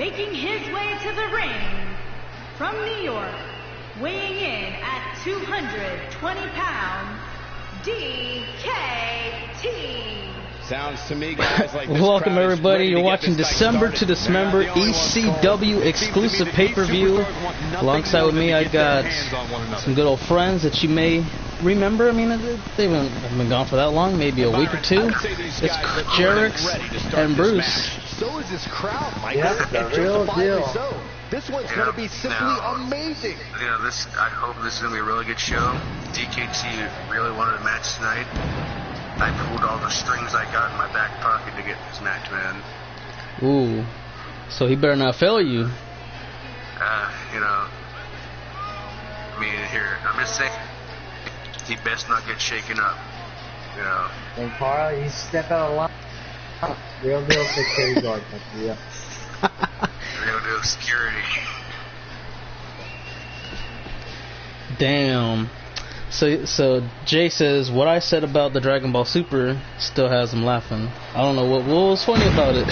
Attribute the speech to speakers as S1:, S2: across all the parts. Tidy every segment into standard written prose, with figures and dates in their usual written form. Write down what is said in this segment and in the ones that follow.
S1: Making his way to the ring from New York, weighing in at 220 pounds, DKT.
S2: Sounds to me, guys, like
S3: welcome everybody. You're watching December to Dismember ECW exclusive pay-per-view. Alongside with me, I got some good old friends that you may remember. I mean, they haven't been gone for that long, maybe a week or two. It's Jerix and Bruce.
S4: So is this crowd, Mike.
S5: Yep, the real deal.
S4: So. This one's going to be simply amazing.
S6: You know, I hope this is going to be a really good show. DKT really wanted a match tonight. I pulled all the strings I got in my back pocket to get this match, man.
S3: Ooh, so he better not fail you.
S6: You know, I mean, here, I'm just saying, he best not get shaken up, you know.
S5: And Carl, you step out of line. Real deal security guard, yeah.
S6: Real deal security.
S3: Damn. So Jay says what I said about the Dragon Ball Super still has him laughing. I don't know what was funny about it.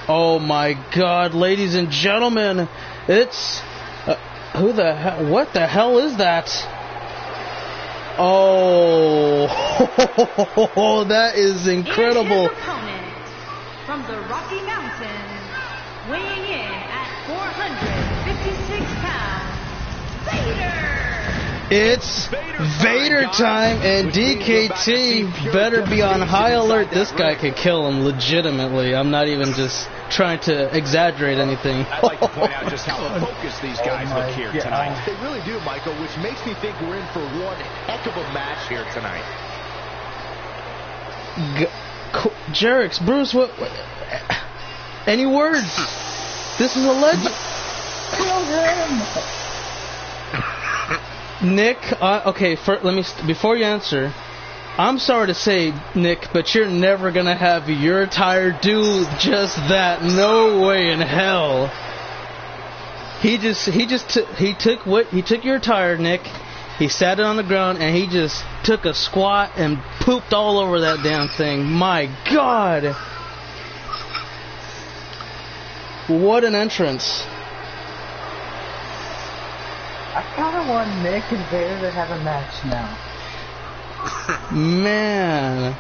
S3: Oh my God, ladies and gentlemen, it's who the hell? What the hell is that? Oh, that is incredible.
S1: And his opponent from the Rocky Mountains, weighing in at 456 pounds, Vader!
S3: It's Vader time, and DKT better be on high alert. This guy could kill him legitimately. I'm not even just trying to exaggerate anything.
S2: I'd like to point out just how focused these guys look here tonight.
S4: They really do, Michael, which makes me think we're in for one heck of a match here tonight.
S3: Jerix, Bruce, what? Any words? This is a legend.
S5: Kill him!
S3: Nick, okay, before you answer, I'm sorry to say, Nick, but you're never gonna have your tire do just that. No way in hell. He took your tire, Nick. He sat it on the ground and he just took a squat and pooped all over that damn thing. My God. What an entrance.
S5: I kind of want Nick and Vader to have a match now.
S3: Man,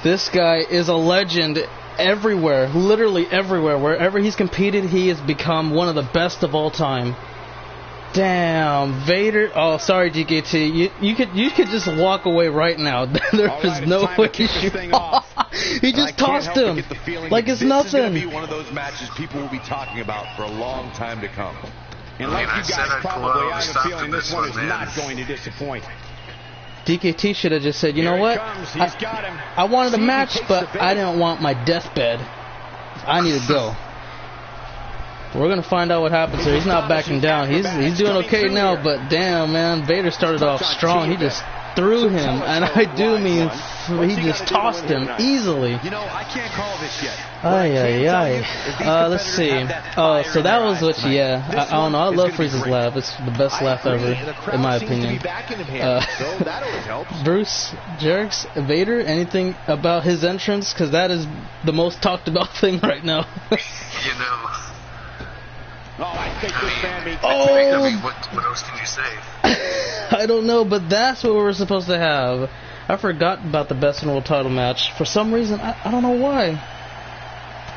S3: this guy is a legend everywhere, literally everywhere. Wherever he's competed, he has become one of the best of all time. Damn, Vader. Oh, sorry, DKT. You could just walk away right now. There is no way you He just tossed him like it's nothing.
S2: This is going to be one of those matches people will be talking about for a long time to come. And like you guys probably, I have a feeling this one is not going to disappoint.
S3: DKT should have just said, you know what? I wanted a match, but I didn't want my deathbed. I need to go. We're gonna find out what happens here. He's not backing down. He's doing okay now, but damn, man, Vader started off strong. He just threw him, and I do mean he just tossed him easily.
S2: You know, I can't call this yet.
S3: Let's see. Oh, so that was what? Yeah, I don't know. I love Freeze's laugh. It's the best laugh ever, in my opinion. Bruce, Jerix, Vader, anything about his entrance? Because that is the most talked about thing right now.
S6: You know.
S2: I think this man means
S6: what else can you say?
S3: I don't know, but that's what we were supposed to have. I forgot about the Best in World title match. For some reason, I don't know why.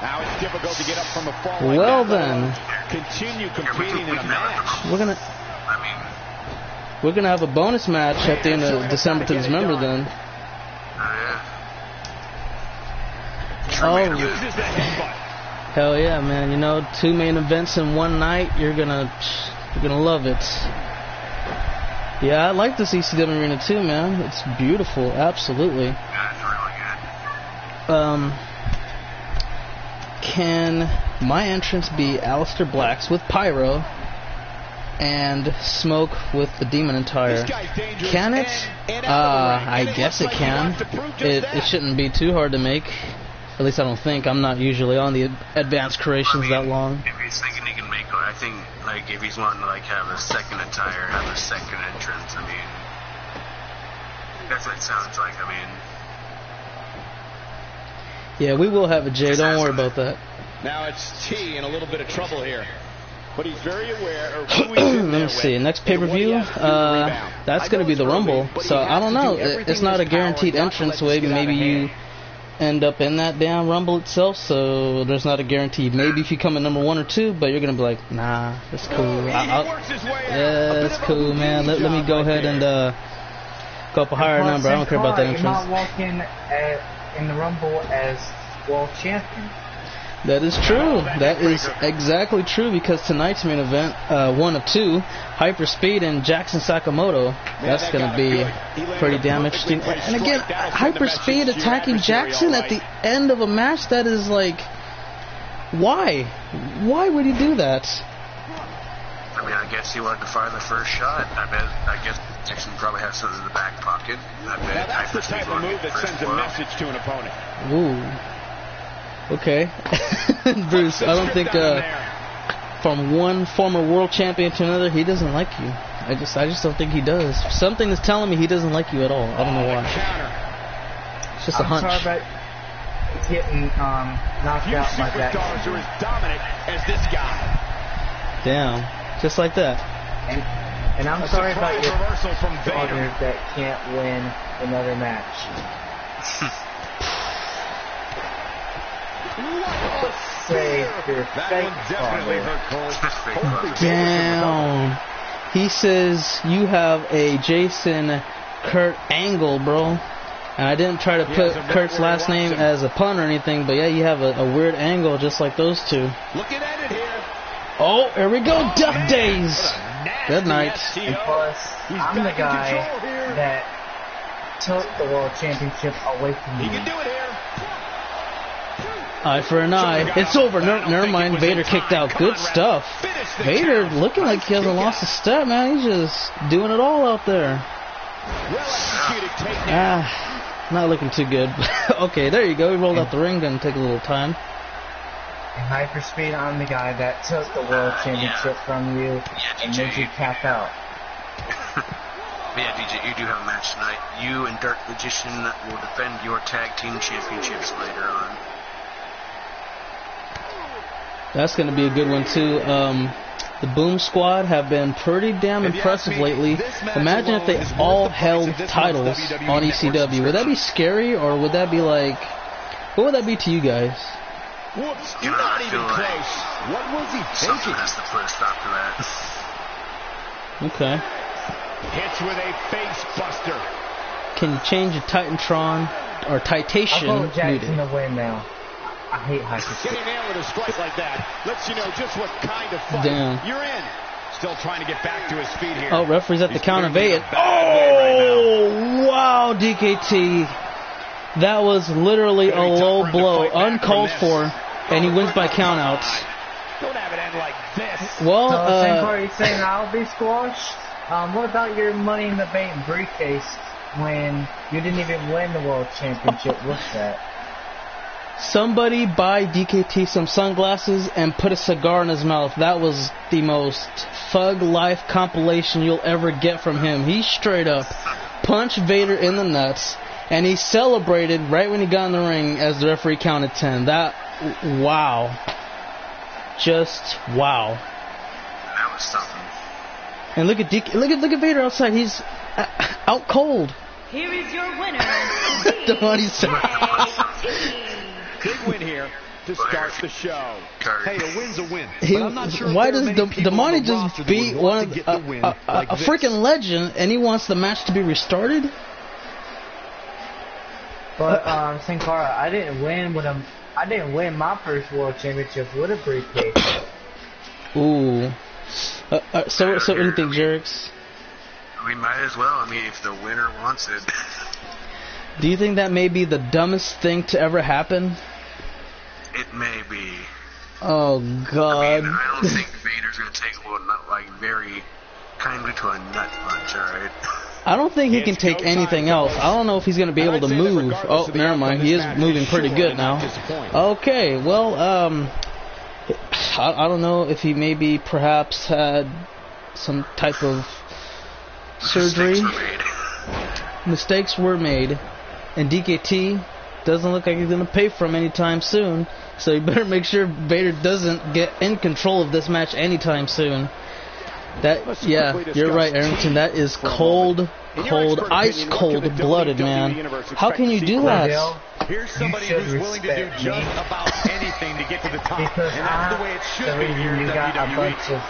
S2: Now it's difficult to get up from a fall.
S3: Well then,
S2: continue competing in a match.
S3: We're gonna have a bonus match at the end of December to Dismember then. Oh. Hell yeah, man! You know, 2 main events in one night. You're gonna love it. Yeah, I like this ECW arena too, man. It's beautiful, absolutely.
S6: Yeah, it's really good.
S3: Can my entrance be Aleister Black's with Pyro and Smoke with the Demon Attire? Can it? I guess it can. It shouldn't be too hard to make. At least I don't think. I'm not usually on the advanced creations that long.
S6: If he's thinking he can make it, I think, like, if he's wanting to, like, have a second attire, have a second entrance, I mean, that's what it sounds like. I mean,
S3: Yeah, we will have a J. Don't worry about that.
S2: Now it's T in a little bit of trouble here. But he's very aware of who he's in there
S3: Let me see.
S2: with
S3: Next
S2: and
S3: pay-per-view,
S2: what he has to do to rebound.
S3: that's going to be the Rumble.
S2: but he
S3: So
S2: has
S3: I don't
S2: to do
S3: know.
S2: everything
S3: It's not
S2: in
S3: a
S2: his power
S3: guaranteed
S2: not to
S3: entrance
S2: let this
S3: way.
S2: get out
S3: Maybe
S2: of
S3: you
S2: hand.
S3: end up in that damn Rumble itself. So there's not a guarantee. Maybe if you come in number 1 or 2, but you're going to be like, nah, it's cool. Yeah, it's cool, man. Let me go ahead and go up a higher number. I don't care about that
S5: You're not
S3: entrance.
S5: walking in the Rumble as world champion.
S3: That is true. That is exactly true because tonight's main event, 1 of 2, Hyperspeed and Jackson Sakamoto. That's going to be pretty damn interesting. And again, Hyperspeed attacking Jackson at the end of a match, that is like, why? Why would he do that?
S6: I mean, I guess he wanted to fire the first shot. I guess Jackson probably has something in the back pocket.
S2: Now that's the type of move that sends a message to an opponent.
S3: Ooh. Okay. Bruce, I don't think from one former world champion to another, he doesn't like you. I just don't think he does. Something is telling me he doesn't like you at all. I don't know why. It's just a hunch.
S5: I'm sorry about getting knocked out by that.
S2: Are as dominant as this guy.
S3: Damn. Just like that.
S5: And I'm sorry about your
S2: reversal from
S5: daughter that can't win another match.
S3: Damn. He says you have a Jason Kurt angle, bro. And I didn't try to put Kurt's last name as a pun or anything, but yeah, you have a weird angle just like those two.
S2: Looking at it here.
S3: Oh, here we go, Duck Days. Good night.
S5: And plus, I'm the guy that took the world championship away from
S2: He
S5: me.
S2: can do it here.
S3: Eye for an eye. It's over. Never mind. Vader kicked out. Good stuff. Vader looking like he hasn't lost a step, man. He's just doing it all out there. Not looking too good. Okay, there you go. He rolled out the ring. Gonna take a little time.
S5: In Hyperspeed, I'm the guy that took the world championship from you and made you tap out.
S6: But yeah, DJ, you do have a match tonight. You and Dark Magician will defend your tag team championships later on.
S3: That's going to be a good one, too. The Boom Squad have been pretty damn impressive lately. Imagine if they all held titles on ECW. Would that be scary, or would that be like... What would that be to you guys?
S2: Whoops, you're not even close. What was he
S6: Something
S2: thinking?
S6: has to put a stop to that.
S3: Okay.
S2: Hits with a face buster.
S3: Can you change your Titantron or Titation?
S5: I'll vote Jackson to win now. I hate Hyperspeed.
S2: Getting there with a strike like that lets you know just what kind of fight you're in. Still trying to get back to his feet here.
S3: Oh, referee's at the count of 8. Oh, wow, DKT. That was literally a low blow, uncalled for, and he wins by countouts.
S2: Don't have it end like this.
S3: Well,
S5: same party saying I'll be squashed. What about your Money in the Bank briefcase when you didn't even win the world championship with that?
S3: somebody buy DKT some sunglasses and put a cigar in his mouth. That was the most thug life compilation you'll ever get from him. He straight up punched Vader in the nuts, and he celebrated right when he got in the ring as the referee counted 10. That, wow. Just wow.
S6: That was something.
S3: And look at look at Vader outside. He's out cold.
S1: Here is your winner,
S2: Big win here to start the show.
S4: Hey, a win's a win. But I'm not sure
S3: Why
S4: if there
S3: does
S4: are many people
S3: Damani
S4: on the
S3: just
S4: roster that
S3: beat
S4: would
S3: one
S4: want
S3: of
S4: to get the win
S3: a
S4: like this?
S3: freaking legend, and he wants the match to be restarted?
S5: But Sin Cara, I didn't win with him. I didn't win my first world championship with a briefcase.
S3: Ooh. So what do you think, Jerix?
S6: We might as well. I mean, if the winner wants it.
S3: Do you think that may be the dumbest thing to ever happen?
S6: It may be.
S3: Oh, God.
S6: I mean, I don't think Vader's going to take a little nut, like, very kindly to a nut punch, alright?
S3: I don't think he can take anything else. I don't know if he's going to be able to move. Oh, never mind. He is moving pretty good now. Okay, well, I don't know if he maybe perhaps had some type of surgery. Mistakes were made. And DKT, doesn't look like he's going to pay for him anytime soon. So you better make sure Vader doesn't get in control of this match anytime soon. Yeah, you're right, Arrington. That is cold, ice cold blooded, man. How can you do that?
S2: Here's somebody who's willing to do just about anything to get to the top.
S5: Because
S2: and that's the way it should be here in
S5: you got a bunch
S2: WWE.
S5: of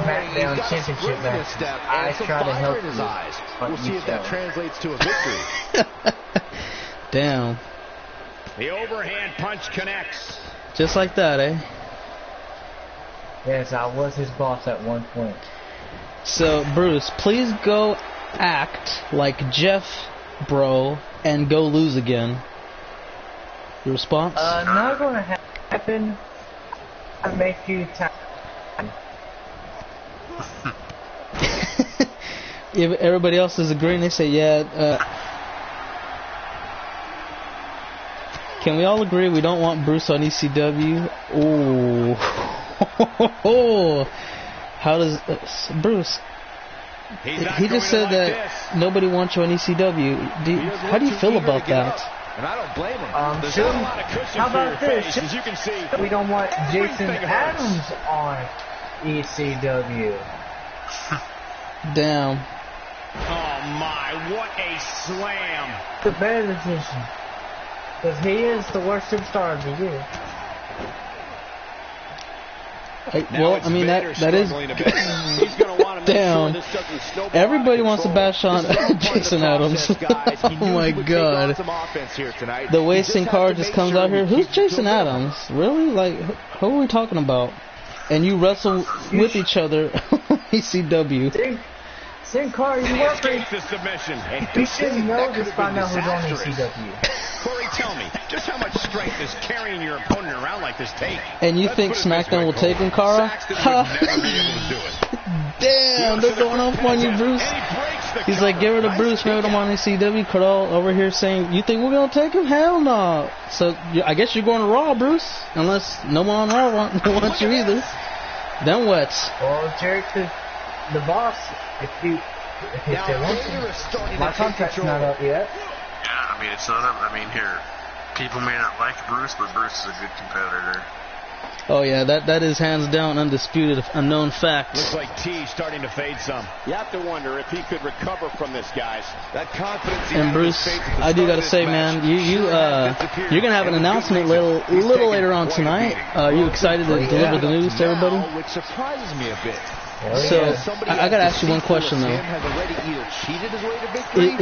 S5: SmackDown championship matches. I try to help his eyes.
S4: We'll see if that translates to a victory.
S3: Damn.
S2: The overhand punch connects.
S3: Just like that, eh?
S5: Yes, I was his boss at one point.
S3: So, Bruce, please go act like Jeff, bro, and go lose again. Your response?
S5: Not gonna happen. I make you time.
S3: If everybody else is agreeing, they say, yeah, can we all agree we don't want Bruce on ECW? Ooh. How does... Bruce, he just said that nobody wants you on ECW. How do you feel about that?
S4: And I don't blame him.
S5: How about this?
S2: As you can see,
S5: We don't want Jason Adams on ECW.
S3: Damn.
S2: oh my, what a slam.
S5: The better decision. Because he is the worst superstar of the year.
S3: Well, I mean, that is... Damn. Everybody wants to bash on Jason Adams. Oh my god. The way Sin Cara just comes out here. Who's Jason Adams? Really? Like, who are we talking about? And you wrestle with each other on ECW.
S5: Sin Cara, you work for...
S2: the submission.
S5: You should know this by now who's on ECW.
S2: Corey, tell me, just how much strength is carrying your opponent around like this take?
S3: And you think SmackDown will take him, Cara? Damn, they're going off on you, Bruce. He's like, get rid of Bruce, rid him on ECW. Carl over here saying, you think we're going to take him? Hell no. So, I guess you're going to Raw, Bruce. Unless no one on Raw wants you either. Then what?
S5: Well, Jarek, the boss, if you say one thing, my contract's not up yet.
S6: Yeah, I mean, it's not up. I mean, here, people may not like Bruce, but Bruce is a good competitor.
S3: Oh yeah, that is hands down undisputed, unknown fact.
S2: Looks like T starting to fade some. You have to wonder if he could recover from this, guys. That confidence.
S3: And Bruce, I do gotta say, man, you're gonna have an announcement little later on tonight. Are you excited to deliver the news to everybody?
S4: Which surprises me a bit.
S3: So I gotta ask you one question though.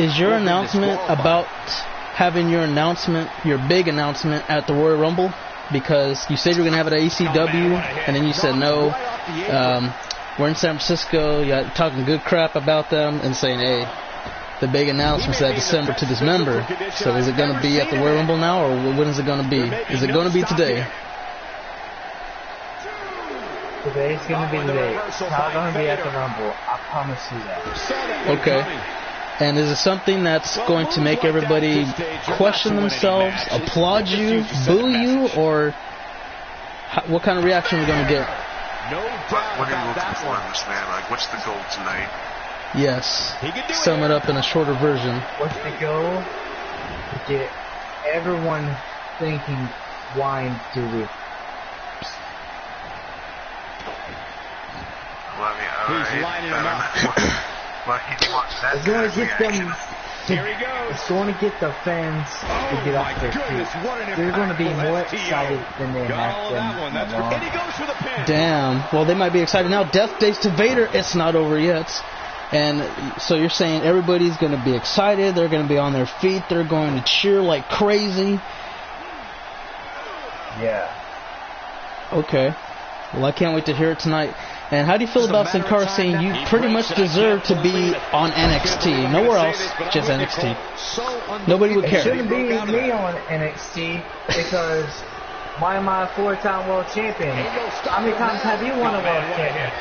S3: Is your announcement about having your big announcement at the Royal Rumble? Because you said you were going to have it at ECW, and then you said no. We're in San Francisco, you're talking good crap about them, and saying, hey, the big announcement's at December to Dismember. So is it going to be at the Royal Rumble now, or when is it going to be? Is it going to be today?
S5: Today's going to be the day. It's not going to be at the Rumble. I promise you that.
S3: Okay. And is it something that's going to make everybody question themselves, applaud you, boo you, or what kind of reaction are we going to get?
S6: No doubt. What are you looking for in this, man? Like, what's the goal tonight?
S3: Yes. Sum it up in a shorter version.
S5: What's the goal? To get everyone thinking, why do we?
S6: Well, I mean,
S2: he's lining them up.
S5: It's going to get them. It's going to get the fans to get off their feet. They're going to be more excited than they have been.
S3: Damn. Well, they might be excited now. Death Days to Vader. It's not over yet. And so you're saying everybody's going to be excited. They're going to be on their feet. They're going to cheer like crazy.
S5: Yeah.
S3: Okay. Well, I can't wait to hear it tonight. And how do you feel about Sin Cara saying you pretty much deserve to be on NXT? Nowhere else, just NXT. Nobody would care.
S5: It shouldn't be me on NXT because why am I a 4-time world champion? How many times have you won a world championship?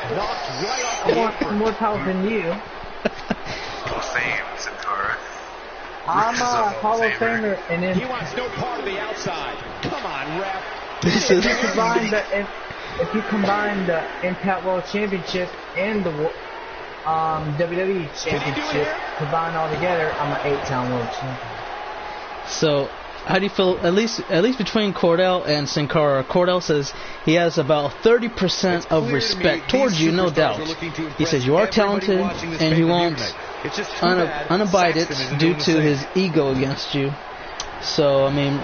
S5: I want more power than you.
S6: Hall of Fame, Sin Cara.
S5: I'm a Hall of Famer, and then
S2: he wants no part of the outside. Come on, ref.
S5: If you combine the Impact World Championship and the WWE Championship, combined all together, I'm an 8-time world champion.
S3: So, How do you feel? At least between Cordell and Sin Cara, Cordell says he has about 30% of respect towards you, no doubt. He says you are talented, and he won't unabide it due to his ego against you. So I mean,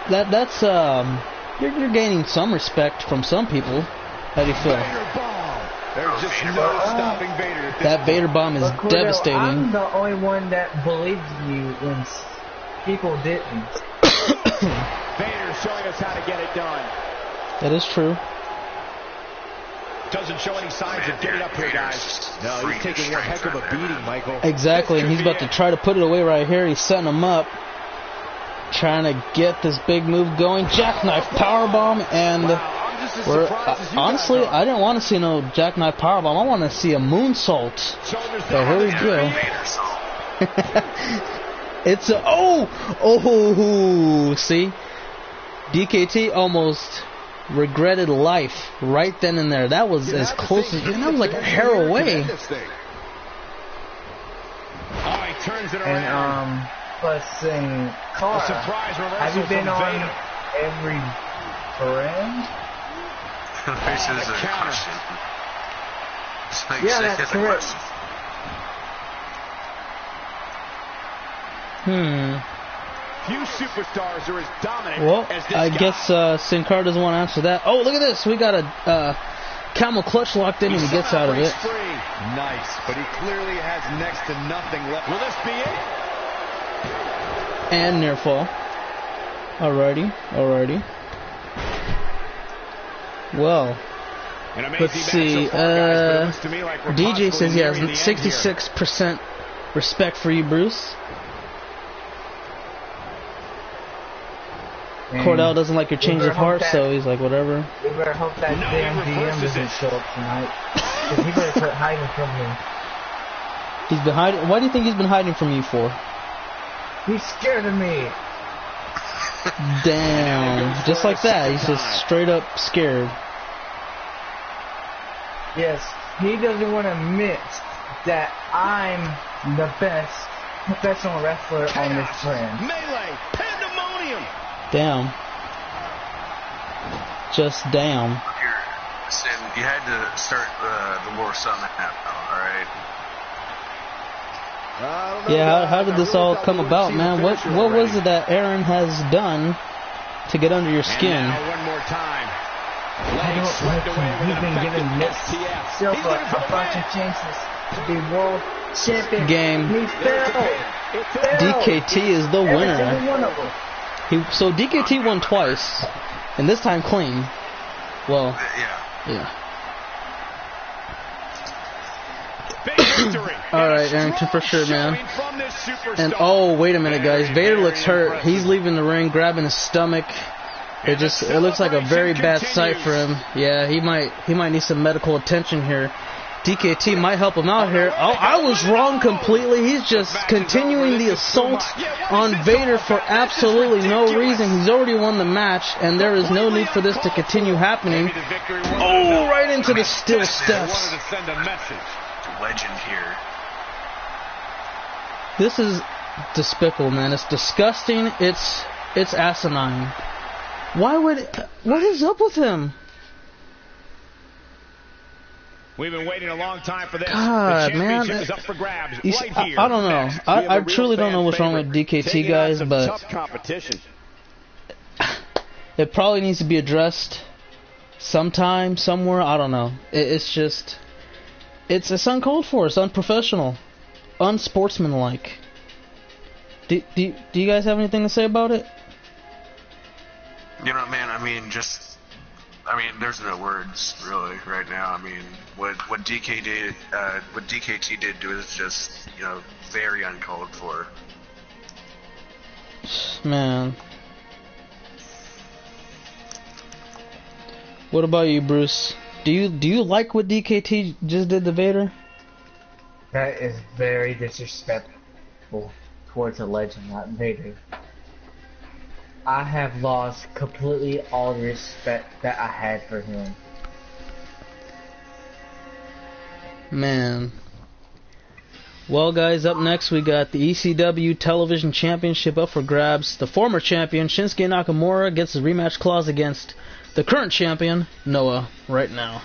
S3: that's you're gaining some respect from some people. How do you feel?
S2: There's just no stopping Vader.
S3: That Vader bomb is devastating.
S5: I'm the only one that believes you when people didn't.
S4: Vader showing us how to get it done.
S3: That is true.
S4: Doesn't show any signs of getting up here, guys. No, he's taking one heck of a beating, Michael.
S3: Exactly, and he's about to try to put it away right here. He's setting him up, trying to get this big move going. Jackknife powerbomb, and honestly, I didn't want to see no jackknife powerbomb. I want to see a moonsault. So here we go. It's a see, DKT almost regretted life right then and there. That was as close as, and that was like a hair away.
S5: And plus in Cara, have you been on every brand?
S6: This is a question.
S5: Yeah, that's correct.
S4: Few superstars are as dominant as this
S3: I
S4: guy.
S3: guess Sin Cara doesn't want to answer that. Oh, look at this. We got a camel clutch locked in, and he gets out of it.
S2: Nice, but he clearly has next to nothing left.
S4: Will this be it?
S3: And near fall. Alrighty. Well, let's see. DJ says he has 66% respect for you, Bruce. Cordell doesn't like your change of heart, so he's like, whatever.
S5: We better hope that damn DM doesn't show up tonight. Because he better quit hiding from me.
S3: He's been hiding. Why do you think he's been hiding from you for?
S5: He's scared of me.
S3: Damn. Just like that. He's just straight up scared.
S5: Yes, he doesn't want to admit that I'm the best professional wrestler on this brand.
S4: Melee, pandemonium.
S3: Damn. Just damn.
S6: Sin, you had to start the war somehow, alright?
S3: Yeah, how did this all come about, man? What was it that Aaron has done to get under your skin?
S4: One more time.
S5: I don't like him. He's been giving Silva a bunch of chances to be world champion.
S3: Game.
S5: He failed.
S3: DKT is the winner.
S5: Every single one of them.
S3: So DKT won twice, and this time clean. Well, yeah. Alright, Arrington, for sure, man. And oh, wait a minute, guys. Vader looks hurt. He's leaving the ring, grabbing his stomach. It looks like a very bad sight for him. Yeah, he might need some medical attention here. DKT might help him out here. Oh, I was wrong completely. He's just continuing the assault on Vader for absolutely no reason. He's already won the match, and there is no need for this to continue happening. Oh, right into the steel steps.
S6: Legend here.
S3: This is despicable, man. It's disgusting. It's asinine. What is up with him?
S4: We've been waiting a long time for this.
S3: God,
S4: the
S3: man.
S4: is up for grabs
S3: I don't know. I truly don't know what's wrong with DKT, guys, but
S4: tough competition.
S3: It probably needs to be addressed sometime, somewhere. I don't know. It's uncalled for. It's unprofessional, unsportsmanlike. Do you guys have anything to say about it?
S6: You know, man. I mean, there's no words really right now. I mean, what DKT did was just, very uncalled for.
S3: Man. What about you, Bruce? Do you like what DKT just did to Vader?
S5: That is very disrespectful towards a legend, not Vader. I have lost completely all the respect that I had for him.
S3: Man. Well, guys, up next we got the ECW Television Championship up for grabs. The former champion, Shinsuke Nakamura, gets his rematch clause against the current champion, Noah, right now.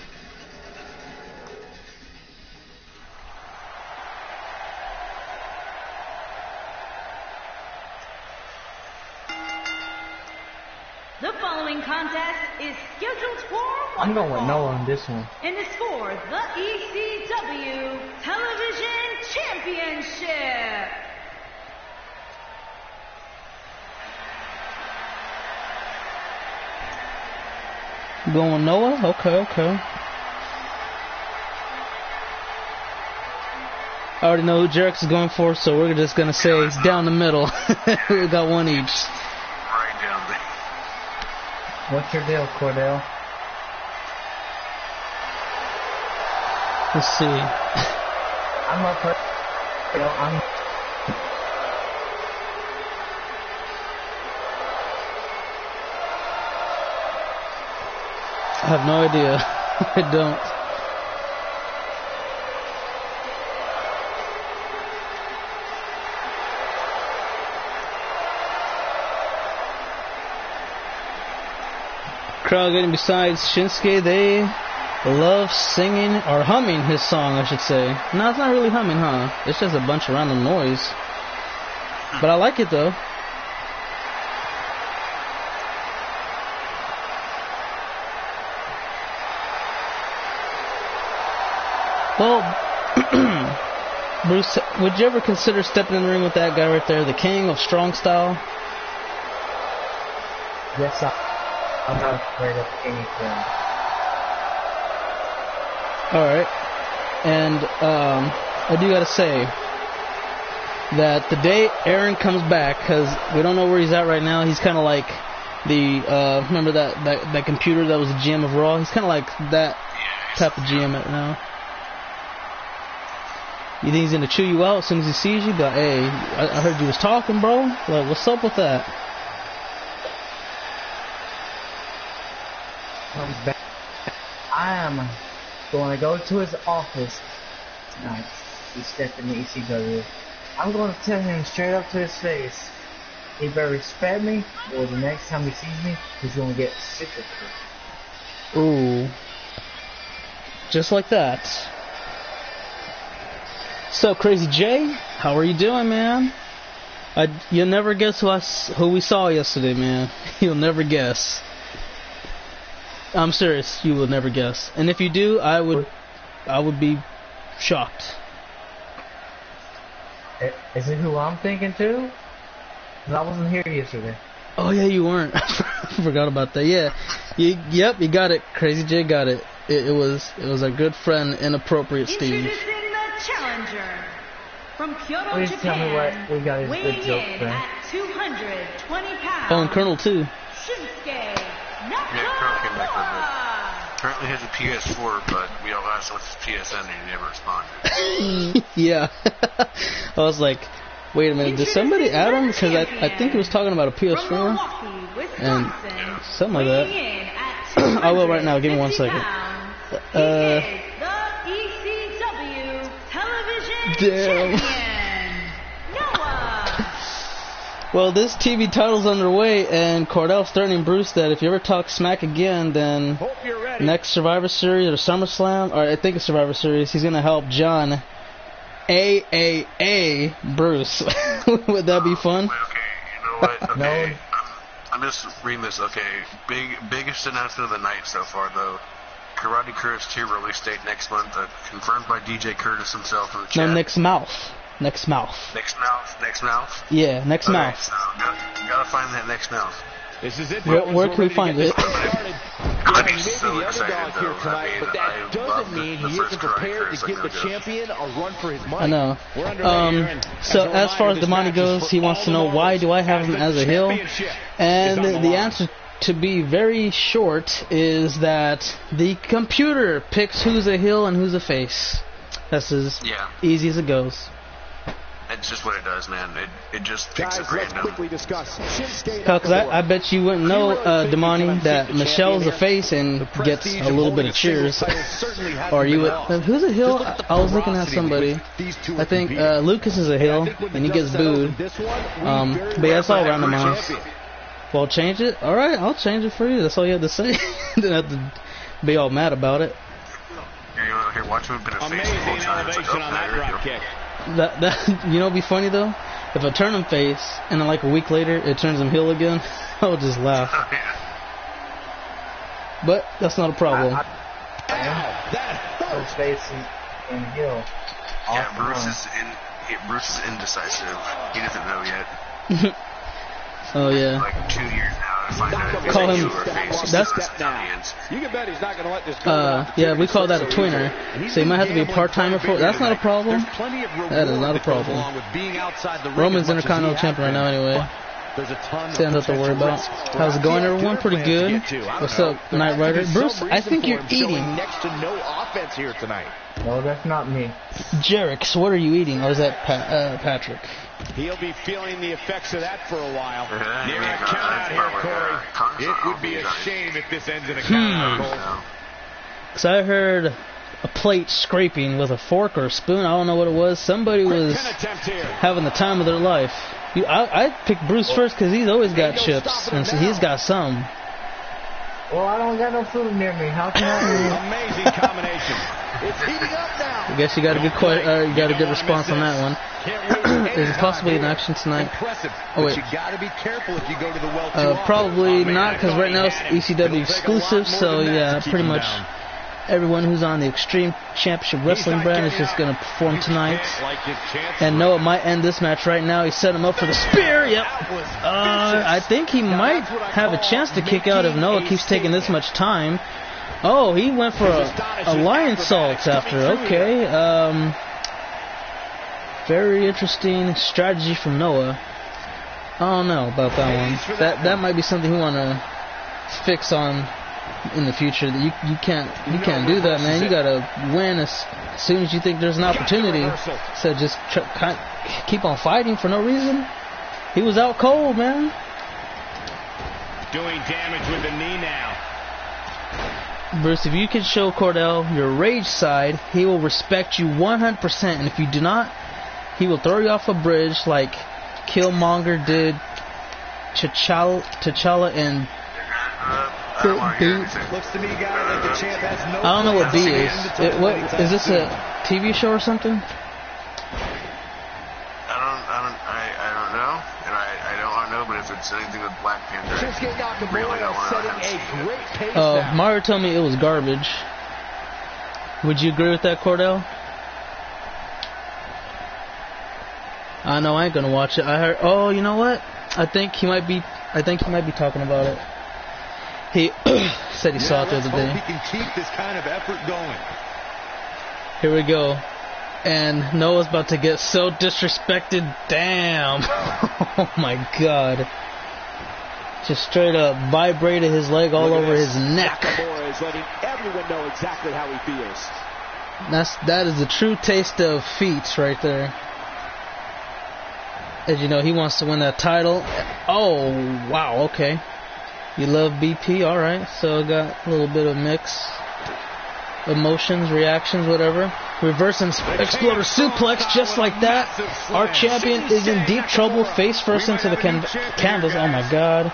S1: The following contest is scheduled for one
S5: I'm going with
S1: fall.
S5: Noah on this one.
S1: And is for the ECW Television Championship.
S3: Going Noah? Okay. I already know who Jericho's going for, so we're just going to say down the middle. We got one each.
S6: Right down there.
S5: What's your deal, Cordell?
S3: Let's see.
S5: I'm up for
S3: I have no idea. I don't. Crowd getting besides Shinsuke, they love singing or humming his song, I should say. No, it's not really humming, huh? It's just a bunch of random noise. But I like it though. Well, Bruce, would you ever consider stepping in the ring with that guy right there, the king of strong style?
S5: Yes, I'm not afraid of anything.
S3: Alright. And I do gotta say that the day Aaron comes back, because we don't know where he's at right now, he's kind of like the, remember that computer that was the GM of Raw? He's kind of like that type of GM right now. You think he's gonna chew you out as soon as he sees you? But hey, I heard you was talking, bro. Like, what's up with that?
S5: Comes back. I am going to go to his office tonight. He's stepping in the ECW. I'm going to tell him straight up to his face, he better respect me, or the next time he sees me, he's going to get sick of me.
S3: Ooh. Just like that. So, Crazy J, how are you doing, man? You'll never guess who we saw yesterday, man. You'll never guess. I'm serious, you will never guess. And if you do, I would be shocked.
S5: Is it who I'm thinking too? 'Cause I wasn't here yesterday.
S3: Oh yeah, you weren't. I forgot about that. Yeah, yep, you got it. Crazy J got it. It was our good friend, Inappropriate Steve.
S1: Introducing the challenger from Kyoto,
S5: Please tell me what
S1: Japan,
S5: we got his
S1: weighing
S5: good joke
S1: in
S5: then.
S1: at 220 pounds.
S3: Oh, and Colonel too.
S1: Shinsuke
S6: Yeah, Colonel came back with
S1: Nakamura.
S6: it. Currently has a PS4, but we all asked what's his PSN and he never responded.
S3: Yeah. I was like, wait a minute, did somebody add him? Because I think he was talking about a
S1: From
S3: PS4
S1: Milwaukee, Wisconsin,
S3: and something like
S1: weighing
S3: that.
S1: in at
S3: I will right now. Give me 1
S1: 250
S3: second.
S1: pounds, he is the ECW Television
S3: Damn.
S1: Champion, Noah.
S3: Well, this TV title's underway, and Cordell's threatening Bruce that if you ever talk smack again, then next Survivor Series or SummerSlam, or I think it's Survivor Series, he's going to help John AAA Bruce. Would that be fun?
S6: Okay, you know what? Okay,
S5: No.
S6: I'm just reading this. Okay, biggest announcement of the night so far, though. Karate Curtis 2 release date next month, confirmed by DJ Curtis himself in the chat.
S3: No, next mouth. Next mouth.
S6: Next mouth.
S3: Yeah, next
S6: Okay,
S3: mouth.
S6: so gotta find that next mouth.
S2: This is it.
S3: Where can we find it?
S6: I'm so excited though.
S4: Tonight, but that doesn't mean he isn't prepared to give the champion a run for his money.
S3: I know. So as far as the money goes, he wants to know why do I have him as a heel? And the answer, to be very short, is that the computer picks who's a heel and who's a face. That's as easy as it goes.
S6: It's just what it does, man. It just picks a random.
S4: Quickly discuss.
S3: Because I bet you wouldn't know, Damani, that Michelle's a face and gets a little bit of cheers. Or you would. Who's a heel? I was looking at somebody. I think Lucas is a heel and he gets booed. But yeah, that's all randomized. Well, change it. All right, I'll change it for you. That's all you have to say. You don't have to be all mad about it.
S6: Here, watch him been a face the whole time. It's like, oh, now you're a heel.
S3: That you know, it'd be funny though, if I turn him face and then like a week later it turns him heel again. I would just laugh. But that's not a problem.
S5: That face and heel.
S6: Yeah, Bruce is indecisive. He doesn't know yet.
S3: Oh yeah.
S6: Like 2 years now to find out if
S3: Call
S6: he's
S3: him.
S6: a heel or face.
S3: That's
S4: You can bet he's not going to let this go.
S3: yeah, we call that a twinner. So you might have to be a part-timer for. That's not a problem. That is not a problem. Roman's Intercontinental Champion right now anyway. See, I don't have to worry about. How's it going, everyone? Pretty good. What's up, Knight Rider? Bruce, I think you're eating.
S4: Next to no offense here tonight.
S5: No, that's not me.
S3: Jerick, what are you eating? Or is that Patrick?
S4: He'll be feeling the effects of that for a while.
S6: Yeah,
S4: Count out here, Corey. It would be a shame if this ends in a count, Cole.
S3: So I heard a plate scraping with a fork or a spoon. I don't know what it was. Somebody was having the time of their life. I picked Bruce first because he's always got chips, and so he's got some.
S5: Well, I don't got no food near me. How can I eat?
S4: Amazing combination. It's heating up now.
S3: I guess you got a good response on that one. Is it possibly an action tonight? Oh wait.
S4: You gotta be careful if you go to the well
S3: probably not, because right now it's ECW exclusive. So yeah, pretty much everyone who's on the Extreme Championship Wrestling brand is just gonna perform tonight. And Noah might end this match right now. He set him up for the spear. Yep. I think he might have a chance to kick out if Noah keeps taking this much time. Oh, he went for a lion salt after. Okay. Very interesting strategy from Noah. I don't know about that one. That might be something we want to fix on in the future. That you can't do that, man. You gotta win as soon as you think there's an opportunity. So just keep on fighting for no reason. He was out cold, man.
S4: Doing damage with the knee now.
S3: Bruce, if you can show Cordell your rage side, he will respect you 100%. And if you do not, he will throw you off a bridge like Killmonger did T'Challa and
S4: Looks to me, guy, like the champ has no.
S3: I don't know what B is. What is this, a TV show or something?
S6: I don't know, and I don't want to know. But if it's anything with Black Panther, I really don't want to know.
S3: Mario told me it was garbage. Would you agree with that, Cordell? I know I ain't gonna watch it. I heard. Oh, you know what? I think he might be talking about it. He said he saw it the other day.
S4: He can keep this kind of effort going.
S3: Here we go. And Noah's about to get so disrespected. Damn. Oh my God. Just straight up vibrated his leg all over his neck.
S4: Nakamura is letting everyone know exactly how he feels.
S3: That is the true taste of feats right there. As you know, he wants to win that title. Oh, wow, okay. You love BP, alright. So I got a little bit of mix. Emotions, reactions, whatever. Reverse exploder suplex, just like that. Our champion is in deep trouble, face first into the canvas. Oh my God.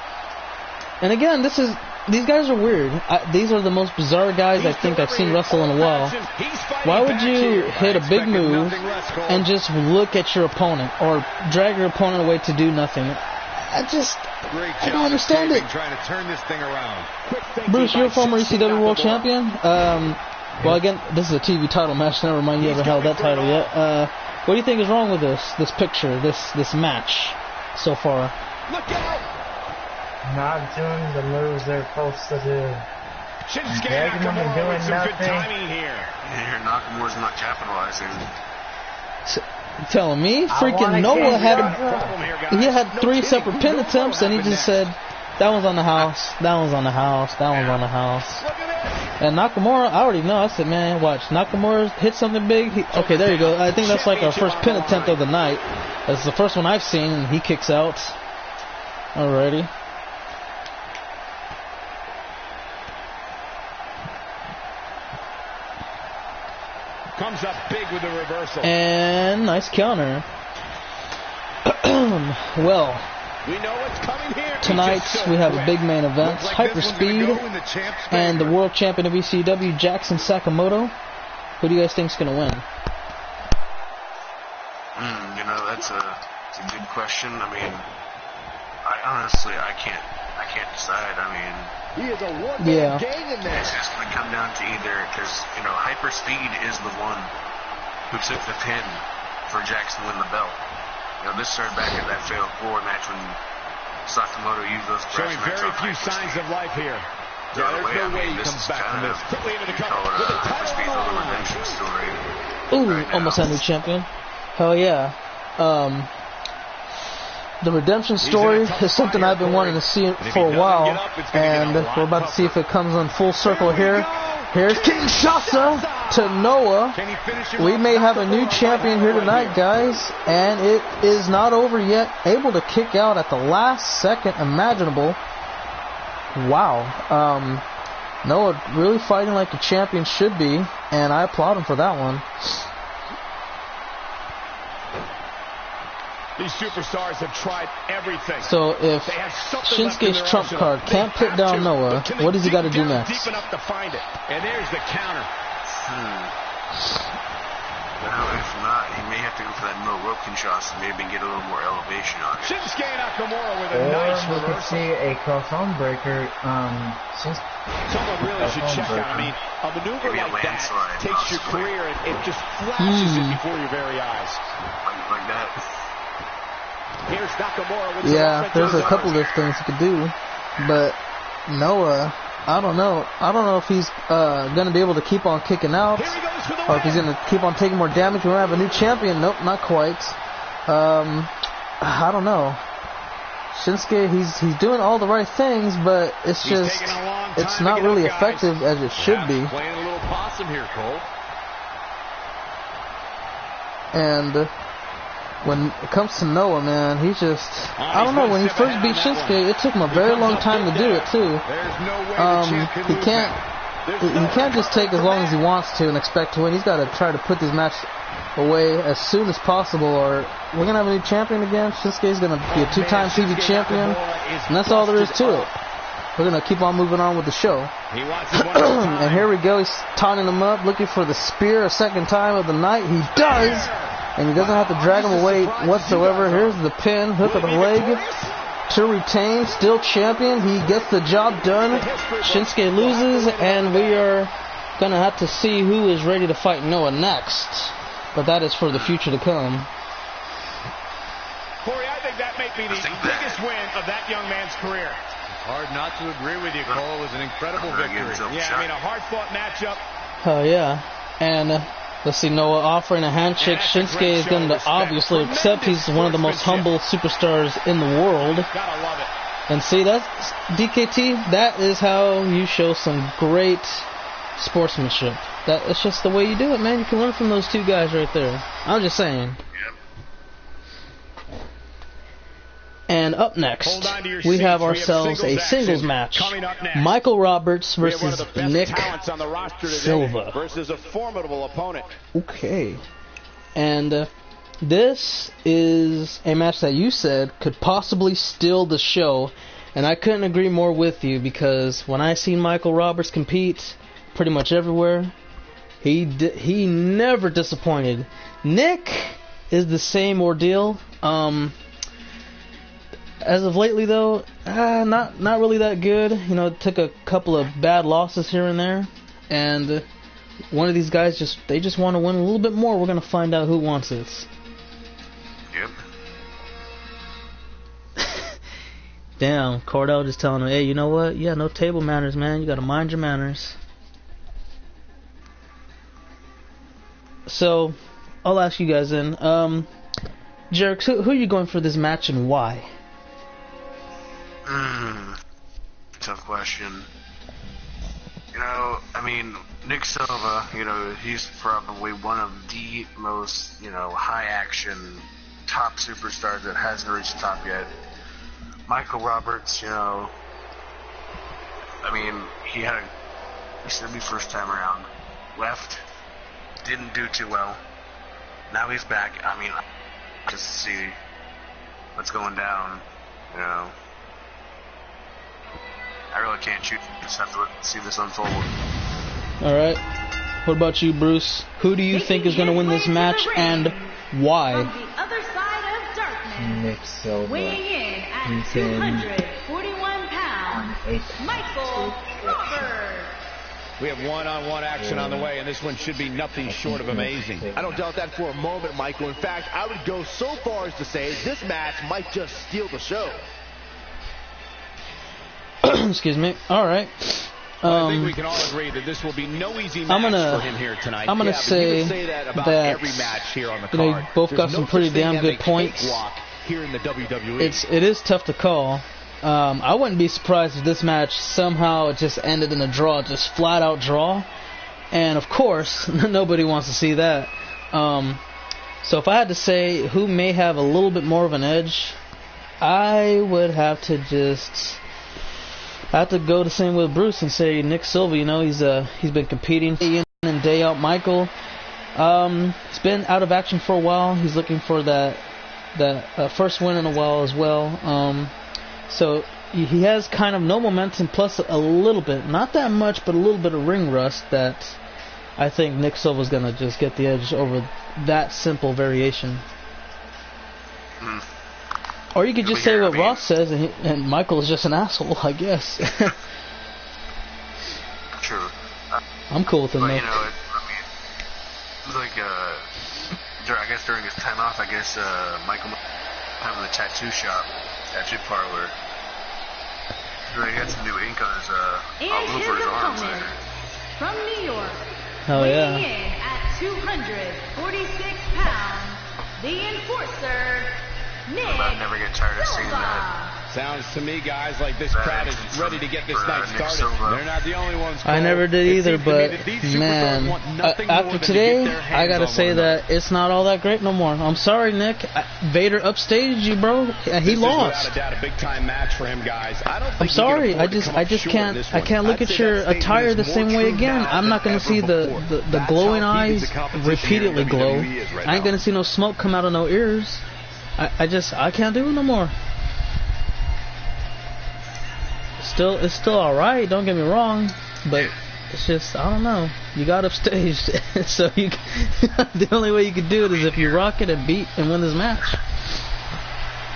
S3: And again, these guys are weird. These are the most bizarre guys I think I've seen wrestle in a while. Why would you hit a big move and just look at your opponent or drag your opponent away to do nothing? I don't understand it.
S4: Trying to turn this thing around.
S3: Bruce, you're a former ECW World Champion. Well, again, this is a TV title match. Never mind, you ever held that title yet. What do you think is wrong with this picture, this match so far?
S4: Look out!
S5: Not doing the moves they're supposed to do.
S4: Shinsuke
S5: Nakamura doing
S4: some good
S5: nothing.
S4: timing here.
S6: Here, Nakamura's not capitalizing.
S3: Telling me, freaking Noah had 3 separate pin attempts, and he just said, that one's on the house, that one's on the house, that one's on the house. And Nakamura, I already know. I said, man, watch, Nakamura hit something big. Okay, there you go. I think that's like our first pin attempt of the night. That's the first one I've seen, and he kicks out. Alrighty.
S2: Comes up big with the reversal.
S3: And nice counter. Well,
S2: we know what's coming here.
S3: Tonight we have a big main event,
S2: like
S3: Hyperspeed, and the world champion of ECW, Jackson Sakamoto. Who do you guys think is going to win?
S6: You know, that's a good question. I mean, I can't decide. I mean,
S2: he is a one-man gang in there.
S6: It's just going to come down to either, because, you know, Hyperspeed is the one who took the pin for Jackson to win the belt. You know, this started back in that Fatal 4 match when Sakamoto used those
S2: showing very few signs of life here. Yeah, there's no way he comes back from this. Quickly into the cover with the title on the
S6: redemption story.
S3: Ooh, almost had a new champion. Hell yeah. The redemption story is something I've been wanting to see for a while, and we're about to see if it comes on full circle here. Here's Kinshasa to Noah. We may have a new champion here tonight, guys, and it is not over yet. Able to kick out at the last second imaginable. Wow. Noah really fighting like a champion should be, and I applaud him for that one.
S2: These superstars have tried everything.
S3: So if Shinsuke's trump card can't put down Noah, what does he got to do next?
S2: Deep enough to find it. And there's the counter.
S6: Well, if not, he may have to go for that no rope Kinshasa, maybe get a little more elevation on it.
S2: Shinsuke Nakamura with a nice
S5: we could
S2: reversal.
S5: see a cross-arm breaker.
S2: Someone really should check out. I mean, a maneuver like that takes your career and it just flashes it before your very eyes.
S6: Like that.
S2: Here's Nakamura with
S3: yeah, there's a couple of things he could do, but Noah, I don't know. I don't know if he's gonna be able to keep on kicking out, or if he's gonna keep on taking more damage. We're gonna have a new champion. Nope, not quite. I don't know. Shinsuke, he's doing all the right things, but it's just it's not really effective as it should be.
S2: Playing a little possum here, Cole.
S3: And when it comes to Noah, man, he just, I don't know, when he first beat Shinsuke, it took him a very long time to do it, too. He can't just take as long as he wants to and expect to win. He's got to try to put this match away as soon as possible, or we're going to have a new champion again. Shinsuke's going to be a two-time TV champion, and that's all there is to it. We're going to keep on moving on with the show. And here we go, he's taunting him up, looking for the spear a second time of the night. He does! And he doesn't have to drag him away whatsoever. Here's the pin, hook of the leg to retain. Still champion. He gets the job done. Shinsuke loses, and we are going to have to see who is ready to fight Noah next. But that is for the future to come.
S2: Corey, I think that may be the biggest win of that young man's career.
S4: Hard not to agree with you, Cole. It was an incredible victory.
S2: Yeah, I mean, a hard-fought matchup.
S3: Oh, yeah. And let's see, Noah offering a handshake. Shinsuke is going to obviously accept. He's one of the most humble superstars in the world.
S2: Gotta love it.
S3: And see, that's DKT. That is how you show some great sportsmanship. It's just the way you do it, man. You can learn from those two guys right there. I'm just saying. And up next, we have ourselves a singles match. Michael Roberts versus Nick Silva.
S2: Versus a formidable opponent.
S3: Okay. And this is a match that you said could possibly steal the show. And I couldn't agree more with you, because when I seen Michael Roberts compete pretty much everywhere, he never disappointed. Nick is the same ordeal. As of lately, though, not really that good. You know, took a couple of bad losses here and there, and one of these guys just want to win a little bit more. We're gonna find out who wants it.
S6: Yep.
S3: Damn, Cordell just telling him, hey, you know what? Yeah, no table manners, man. You gotta mind your manners. So, I'll ask you guys then. Jerks, who are you going for this match and why?
S6: Tough question. You know, I mean, Nick Silva, you know, he's probably one of the most, you know, high-action top superstars that hasn't reached the top yet. Michael Roberts, you know, I mean, he should be first time around. Left, didn't do too well. Now he's back. I mean, just to see what's going down, you know. I really can't shoot. Just have to see this unfold.
S3: All right. What about you, Bruce? Who do you think is going to win this match, and why?
S1: From the other side of darkness,
S5: Nick Silva.
S1: weighing in at 241 pounds, Michael Roberts.
S2: We have one-on-one action on the way, and this one should be nothing short of amazing.
S4: I don't doubt that for a moment, Michael. In fact, I would go so far as to say this match might just steal the show.
S3: Excuse me. All right.
S2: I think we can all agree that this will be no easy match for him here tonight.
S3: I'm gonna say
S4: that about
S3: that
S4: every match here on the
S3: you know,
S4: card.
S3: you both got
S4: There's
S3: some
S4: no
S3: pretty
S4: such thing
S3: damn
S4: as
S3: good
S4: a
S3: points.
S4: cakewalk here in the WWE.
S3: It is tough to call. I wouldn't be surprised if this match somehow just ended in a draw, just flat out draw. And of course, nobody wants to see that. So if I had to say who may have a little bit more of an edge, I would have to go the same with Bruce and say Nick Silva. You know, he's been competing day in and day out. Michael, he's been out of action for a while. He's looking for that first win in a while as well. So he has kind of no momentum, plus a little bit, not that much, but a little bit of ring rust that I think Nick Silva's gonna just get the edge over that simple variation. Or you could just say what Ross says, and Michael is just an asshole, I guess.
S6: True.
S3: I'm cool with him,
S6: But,
S3: though.
S6: you know, it was like, I guess during his time off, Michael having the tattoo shop, tattoo parlor. He had some new ink on his, all over his arms there.
S1: From New York,
S3: Oh, yeah.
S1: weighing in at 246 pounds, the enforcer, Nick
S6: I never get tired of seeing that.
S2: Sounds to me, guys, like this crowd is ready to get this night started. They're not the only ones.
S3: I never did either, but man, after today, I gotta say that it's not all that great no more. I'm sorry, Nick. Vader upstaged you, bro. He lost.
S2: Without a doubt, a big time match for him, guys.
S3: I'm sorry. I just can't look at your attire the same way again. I'm not gonna see the glowing eyes repeatedly glow. I ain't gonna see no smoke come out of no ears. I can't do it no more. It's still alright, don't get me wrong, but it's just, I don't know, you got upstaged, so the only way you can do it is if you rock it and beat and win this match.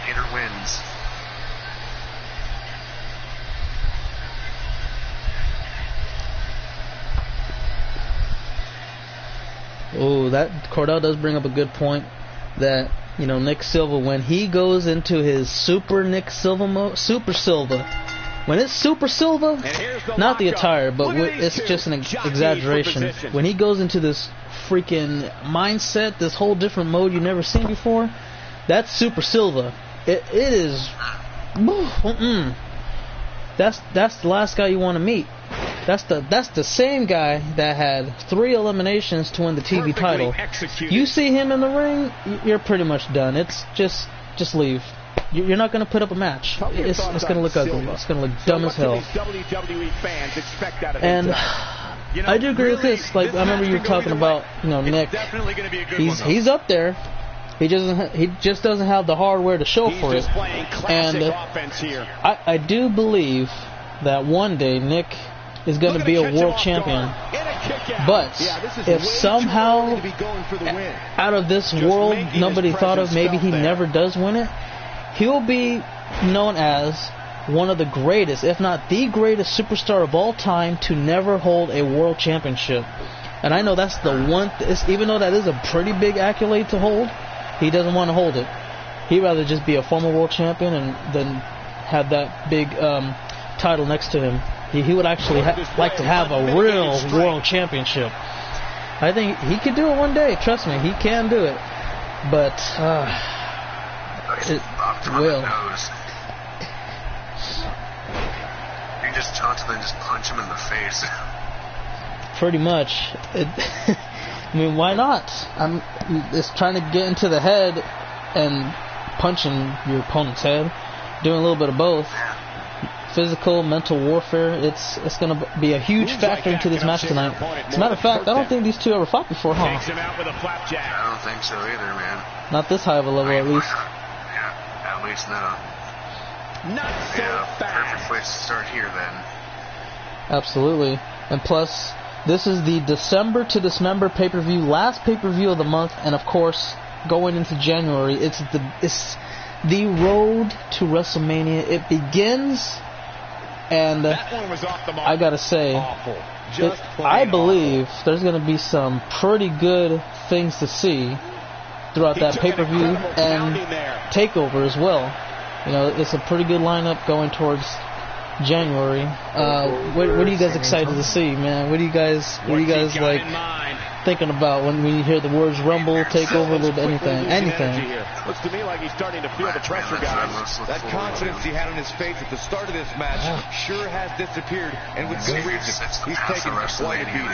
S6: Vader wins.
S3: Oh, that Cordell does bring up a good point, that, you know, Nick Silva, when he goes into his Super Nick Silva mode, Super Silva, when it's Super Silva, not the attire, but it's just an exaggeration. When he goes into this freaking mindset, this whole different mode you've never seen before, that's Super Silva. It is. That's the last guy you want to meet. That's the same guy that had 3 eliminations to win the TV title. You see him in the ring, you're pretty much done. It's just leave. You're not going to put up a match. It's going to look ugly. It's going to look dumb as hell. And I do agree with this. Like, I remember you were talking about, you know, Nick. He's up there. He just doesn't have the hardware to show for it. And I do believe that one day Nick is going to be a world champion. But if somehow out of this world nobody thought of, maybe he never does win it, he'll be known as one of the greatest, if not the greatest superstar of all time to never hold a world championship. And I know that's the one, even though that is a pretty big accolade to hold, he doesn't want to hold it. He'd rather just be a former world champion and then have that big title next to him. He would actually like to have a real world championship. I think he could do it one day. Trust me, he can do it. But it will.
S6: You just taunt him and just punch him in the face.
S3: Pretty much. I mean, why not? It's trying to get into the head and punching your opponent's head, doing a little bit of both. Physical, mental warfare. It's going to be a huge factor into this match tonight. As a matter of fact, I don't think these two ever fought before, huh?
S6: I don't think so either, man.
S3: Not this high of a level, at least.
S6: Yeah, at least no.
S2: Not so fast.
S6: Perfect place to start here, then.
S3: Absolutely. And plus, this is the December to Dismember pay-per-view, last pay-per-view of the month, and of course, going into January, it's the road to WrestleMania. It begins, and I gotta say, I believe there's gonna be some pretty good things to see throughout that pay-per-view and takeover as well. You know, it's a pretty good lineup going towards January. What are you guys excited to see, man? What do you guys like thinking about when you hear the words Rumble, Takeover, a little bit, anything?
S4: Looks to me like he's starting to feel the pressure, guys. That confidence he had on his face at the start of this match sure has disappeared, and with good reason. He's taken quite a beating.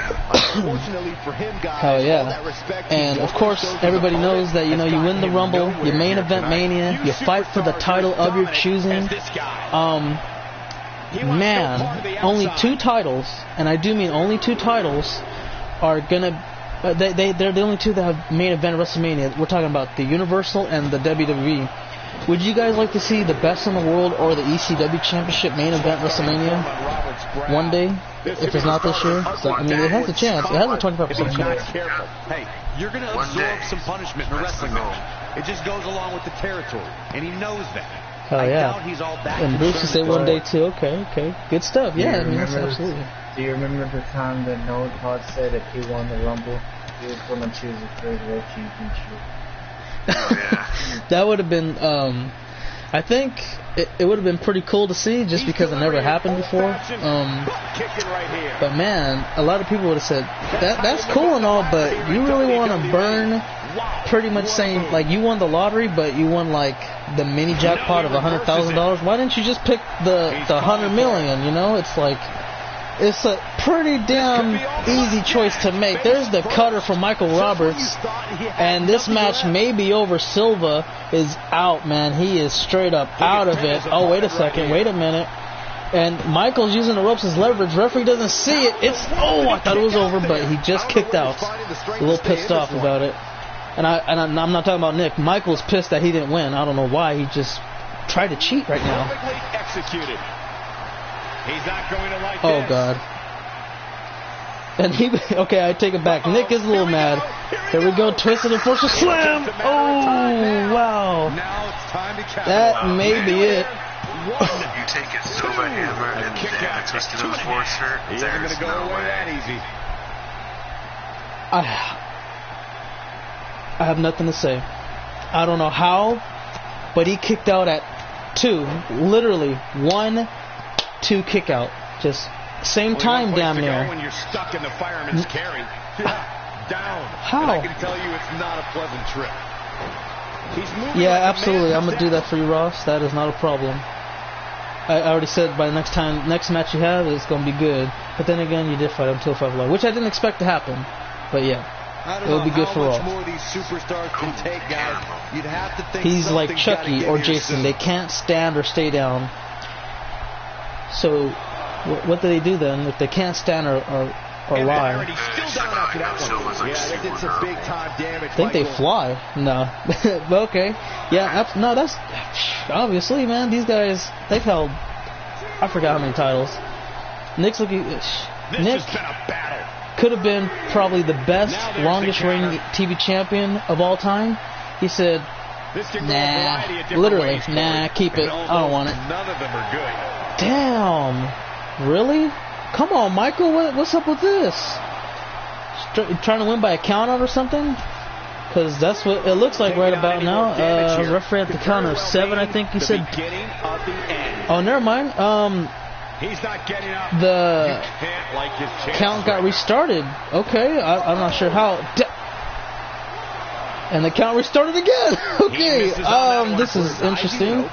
S4: Unfortunately for him, guys,
S3: hell yeah. And of course, everybody knows that, you know, you win the Rumble, you main event Mania, you fight for the title of your choosing. Man, only 2 titles, and I do mean only 2 titles, are gonna. They're the only 2 that have main event WrestleMania. We're talking about the Universal and the WWE. Would you guys like to see the Best in the World or the ECW Championship main event WrestleMania one day? If it's not this year, so, I mean, it has a chance. It has a 25% chance.
S4: Hey, you're gonna absorb some punishment in a wrestling match. It just goes along with the territory, and he knows that.
S3: Hell yeah. And Bruce would say one day too. Okay. Good stuff. Yeah, I mean, absolutely.
S5: Do you remember the time that Noah Todd said if he won the Rumble, he was going to choose the third world championship?
S6: Oh, yeah.
S3: That would have been, I think, it would have been pretty cool to see just because it never happened before. But man, a lot of people would have said, that's cool and all, but you really want to burn, pretty much saying, like, you won the lottery, but you won, like, the mini jackpot of $100,000. Why didn't you just pick the $100 million, you know? It's like, it's a pretty damn easy choice to make. There's the cutter from Michael Roberts, and this match may be over. Silva is out, man. He is straight up out of it. Oh, wait a second. Wait a minute. And Michael's using the ropes as leverage. Referee doesn't see it. I thought it was over, but he just kicked out. A little pissed off about it. And I'm not talking about Nick. Michael's pissed that he didn't win. I don't know why. He just tried to cheat right now.
S2: Executed. He's not going to like
S3: this. God. And okay, I take it back. Nick is a little mad. Here we go, twisted and force a slam. Oh, wow.
S2: Now it's time to count.
S3: That may be it.
S6: You take it Silva hammer and then a twisted and forcer. There's no way.
S2: That easy.
S3: I have nothing to say. I don't know how, but he kicked out at 2. Literally 1-2 kick out. Just same time damn near.
S2: When you're stuck in the fireman's carry. Down.
S3: How?
S2: And I can tell you it's not a pleasant trip. He's moving.
S3: Yeah, absolutely. I'm gonna do that for you, Ross. That is not a problem. I already said by the next match you have, it's gonna be good. But then again, you did fight him till 5 alive, which I didn't expect to happen. But yeah. It'll be good for all. He's like Chucky or Jason. They can't stand or stay down. So, what do they do then if they can't stand or lie? I think they fly. No. Okay. Yeah. No. That's obviously, man. These guys, they've held. I forgot how many titles. Nick's looking. Nick could have been probably the best, longest reigning TV champion of all time. He said, nah, literally, nah, keep it. I don't want it.
S2: None of them are good.
S3: Damn. Really? Come on, Michael. What's up with this? Trying to win by a count out or something? Because that's what it looks like right about now. Referee at the count of 7, I think he said. Oh, never mind.
S2: He's not getting up.
S3: The count got restarted. Okay, I'm not sure how. And the count restarted again. Okay, this is interesting.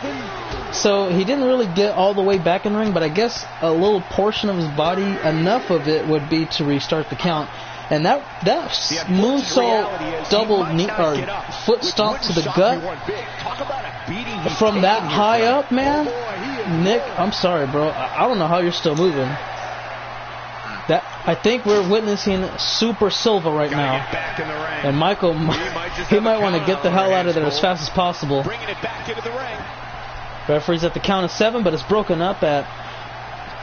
S3: So he didn't really get all the way back in the ring, but I guess a little portion of his body, enough of it would be to restart the count. And that moonsault double knee or foot stomp to the gut from that high up, man. Nick, I'm sorry, bro. I don't know how you're still moving. I think we're witnessing Super Silva right now. And Michael, he might want to get the hell out of there as fast as possible. Referee's at the count of 7, but it's broken up at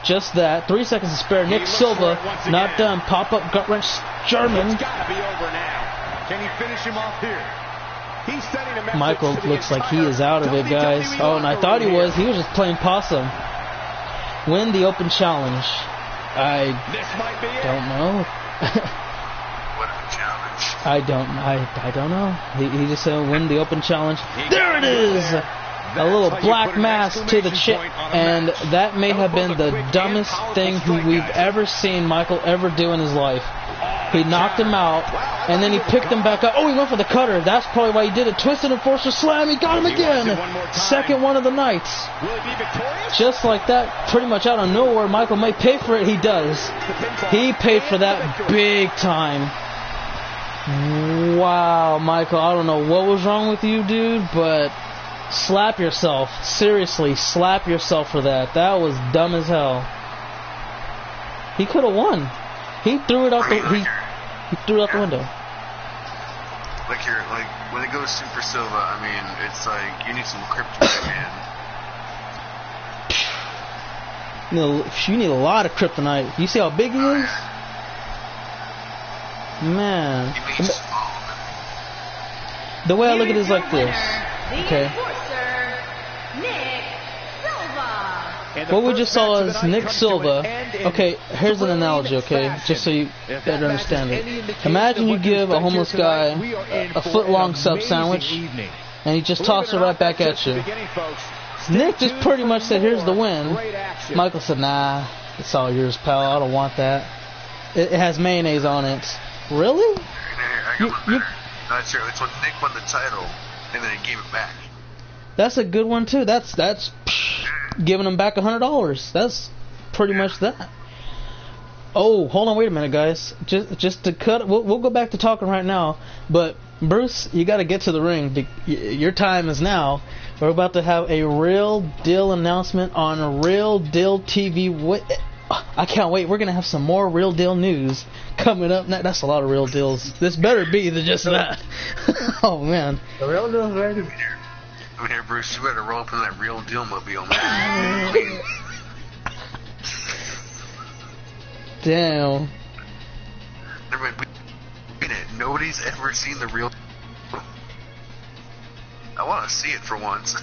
S3: just that. 3 seconds to spare. Nick Silva, not done. Pop-up gut wrench German.
S4: Can he finish him off here?
S3: Michael looks like he is out of it, guys. Oh, and I thought he was. He was just playing possum. Win the open challenge. I don't know.
S6: What a challenge.
S3: I don't know. He just said win the open challenge. There it is! A little black mask to the chin, and that may have been the dumbest thing we've ever seen Michael ever do in his life. He knocked him out, and then he picked him back up. Oh, he went for the cutter. That's probably why he did it. Twisted enforcer slam. He got him again. Second one of the night. Just like that, pretty much out of nowhere, Michael may pay for it. He does. He paid for that big time. Wow, Michael, I don't know what was wrong with you, dude, but slap yourself. Seriously, slap yourself for that. That was dumb as hell. He could have won. He threw it out the he threw it out the window.
S6: Like when it goes Super Silva, I mean, it's like you need some kryptonite, man.
S3: You need a lot of kryptonite. You see how big he is? Man. The way I look at it is like this. Okay. What we just saw is Nick Silva. Okay, here's an analogy, okay, just so you better understand it. Imagine you give a homeless guy a foot-long sub sandwich, and he just tosses it right back at you. Nick just pretty much said, here's the win. Michael said, nah, it's all yours, pal. I don't want that. It has mayonnaise on it. Really?
S6: Not sure. It's when Nick won the title, and then he gave it back.
S3: That's a good one, too. That's giving him back $100. That's pretty much that. Oh, hold on, wait a minute, guys. Just to cut, we'll go back to talking right now. But Bruce, you got to get to the ring. Your time is now. We're about to have a Real Deal announcement on Real Deal TV. I can't wait. We're gonna have some more Real Deal news coming up. That's a lot of real deals. This better be than just that. Oh man.
S5: The Real Deal's ready.
S6: I mean, here, Bruce, you better roll up in that Real Deal mobile, man.
S3: Damn.
S6: Nobody's ever seen the Real. I want to see it for once.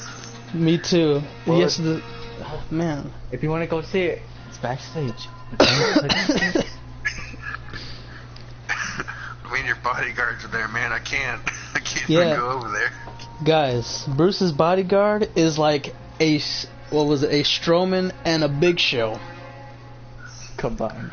S3: Me too. Well, yes, man.
S5: If you want to go see it, it's backstage.
S6: I mean, your bodyguards are there, man. I can't go over there.
S3: Guys, Bruce's bodyguard is like a Strowman and a Big Show
S5: combined.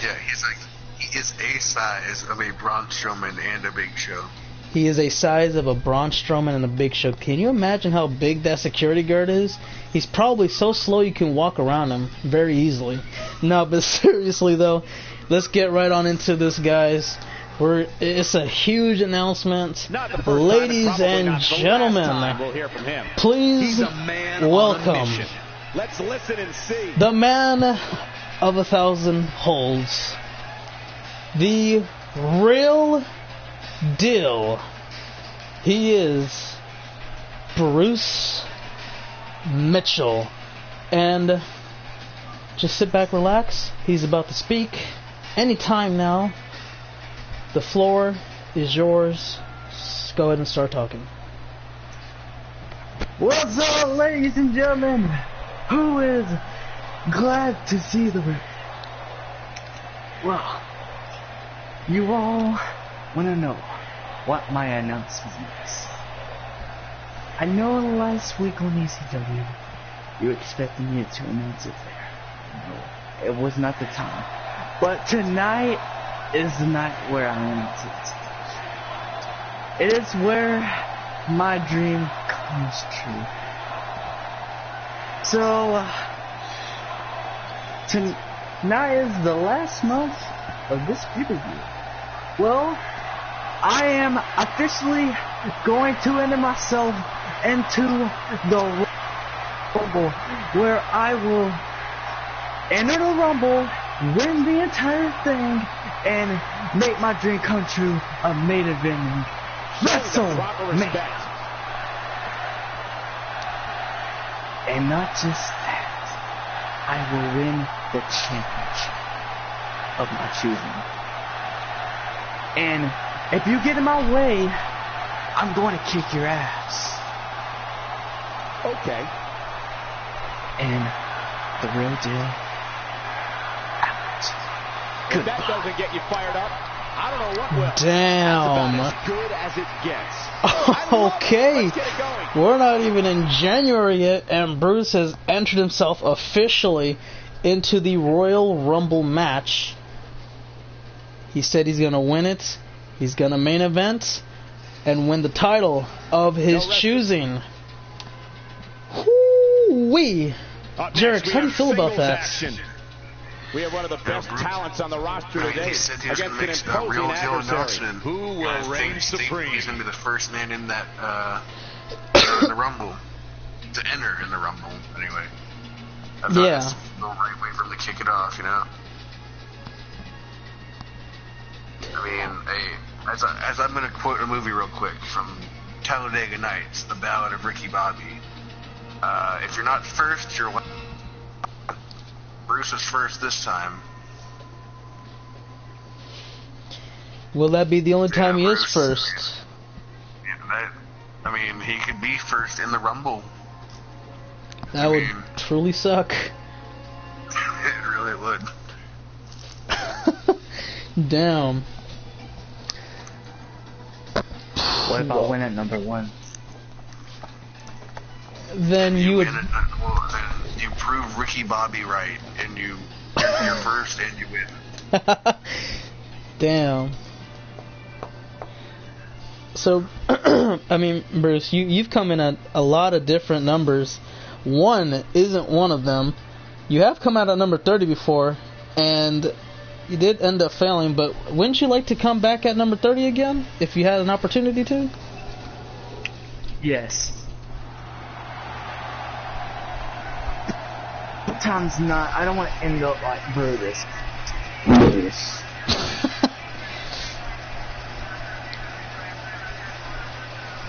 S6: Yeah, he is a size of a Braun Strowman and a Big Show.
S3: He is a size of a Braun Strowman and a Big Show. Can you imagine how big that security guard is? He's probably so slow you can walk around him very easily. No, but seriously though, let's get right on into this, guys. It's a huge announcement. Ladies and gentlemen, please welcome
S4: Let's listen and see.
S3: the man of 1,000 holds, the Real Deal. He is Bruce Mitchell. And just sit back, relax. He's about to speak anytime now. The floor is yours. Just go ahead and start talking.
S5: What's up, ladies and gentlemen? Who is glad to see the... Well, you all want to know what my announcement is. I know last week on ECW, you expected me to announce it there. No, it was not the time. But tonight is the night where I announce it. It is where my dream comes true. So, tonight is the last month of this pay-per-view? Well, I am officially going to enter myself into the Rumble, where I will enter the Rumble, win the entire thing, and make my dream come true of main eventing WrestleMania. And not just that, I will win the championship of my choosing. And if you get in my way, I'm going to kick your ass.
S2: Okay.
S5: And the real deal out.
S2: If that doesn't get you fired up, I don't know what will.
S3: Damn.
S2: That's about as good as it gets.
S3: Okay.
S2: Let's get it going.
S3: We're not even in January yet, and Bruce has entered himself officially into the Royal Rumble match. He said he's going to win it. He's going to main event and win the title of his choosing. Whoo-wee. Jarek, how do you feel about that?
S2: Action. We have one of the best talents on the roster today
S6: He said he was
S2: against
S6: going
S2: an
S6: to make a
S2: imposing
S6: real deal
S2: adversary.
S6: announcement.
S2: Who will reign
S6: He's
S2: supreme?
S6: going to be the first man in that in the Rumble to enter in the Rumble. Anyway, I thought
S3: Yeah.
S6: it's the right way for him to kick it off. You know, I mean, as I'm going to quote a movie real quick from Talladega Nights, The Ballad of Ricky Bobby. If you're not first, you're last. Bruce is first this time.
S3: Will that be the only time he is
S6: Bruce.
S3: first?
S6: Yeah, I mean, he could be first in the Rumble.
S3: That would truly suck.
S6: It really would.
S3: Damn.
S5: What if I win at number 1?
S3: Then you would...
S6: win it, well, then you prove Ricky Bobby right, and you're first, and you win.
S3: Damn. So, I mean, Bruce, you've come in at a lot of different numbers. 1 isn't one of them. You have come out at number 30 before, and you did end up failing, but wouldn't you like to come back at number 30 again, if you had an opportunity to?
S5: Yes. Sometimes not. I don't want to end up like Brutus.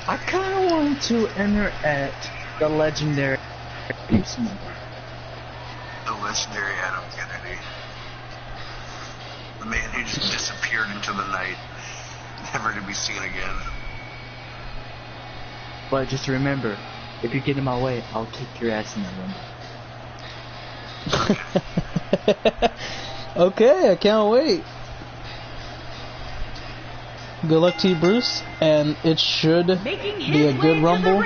S5: I kind of wanted to enter at the legendary Dismember.
S6: The legendary Adam Kennedy. The man who just disappeared into the night, never to be seen again.
S5: But just remember, if you get in my way, I'll kick your ass in the room.
S3: Okay, I can't wait. Good luck to you, Bruce, and it should be a good Rumble.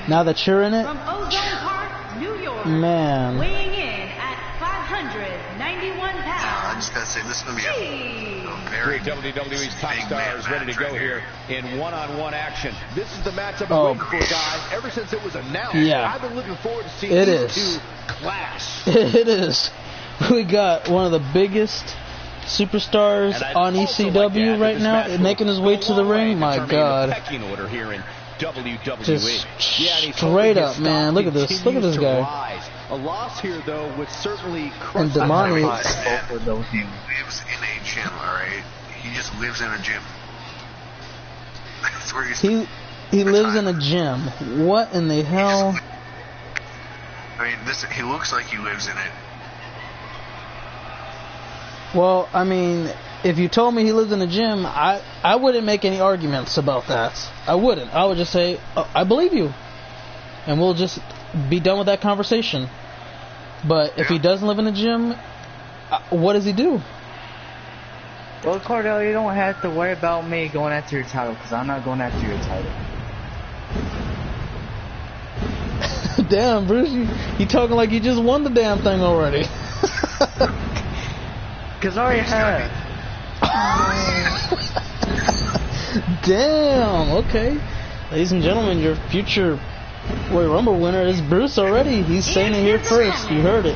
S3: Now that you're in it,
S1: From Ozone Park, New York,
S3: man.
S1: weighing in at 591
S6: I
S1: pounds,
S6: just gotta say, this is gonna be a
S2: Three
S6: very
S2: WWE's top
S6: big man
S2: stars ready to
S6: match
S2: go
S6: right
S2: here in one-on-one action. This is the match I've been
S3: Oh.
S2: waiting for, guys. Ever since it was announced,
S3: Yeah.
S2: I've been looking forward to seeing
S3: It
S2: these
S3: is.
S2: two clash.
S3: It is. We got one of the biggest superstars
S2: And I'd
S3: on
S2: also like to
S3: ECW
S2: add that
S3: right
S2: this
S3: now,
S2: match will
S3: making his way
S2: go
S3: to
S2: a
S3: the
S2: long way
S3: ring.
S2: in
S3: My
S2: determining
S3: God.
S2: the pecking order here in WWE.
S3: Just
S2: Yeah, and he's
S3: straight
S2: hoping
S3: up,
S2: his
S3: man.
S2: stock
S3: Look at this. Look at this
S2: continues to
S3: guy.
S2: rise. A loss here, though, would certainly
S3: And
S2: crush the
S3: Demonic.
S2: hype.
S5: Both of those
S6: He
S5: names.
S6: lives in a gym, alright? He just lives in a gym. That's where he's...
S3: He lives in a gym. What in the hell?
S6: I mean, he looks like he lives in it.
S3: Well, I mean, if you told me he lives in a gym, I wouldn't make any arguments about that. I wouldn't. I would just say, I believe you. And we'll just be done with that conversation. But if he doesn't live in a gym, what does he do?
S5: Well, Cardell, you don't have to worry about me going after your title, because I'm not going after your title.
S3: Damn, Bruce, you talking like you just won the damn thing already.
S5: Because I already have.
S3: Damn, okay. Ladies and gentlemen, your future Royal Rumble winner is Bruce already. He's saying it here first. You heard it.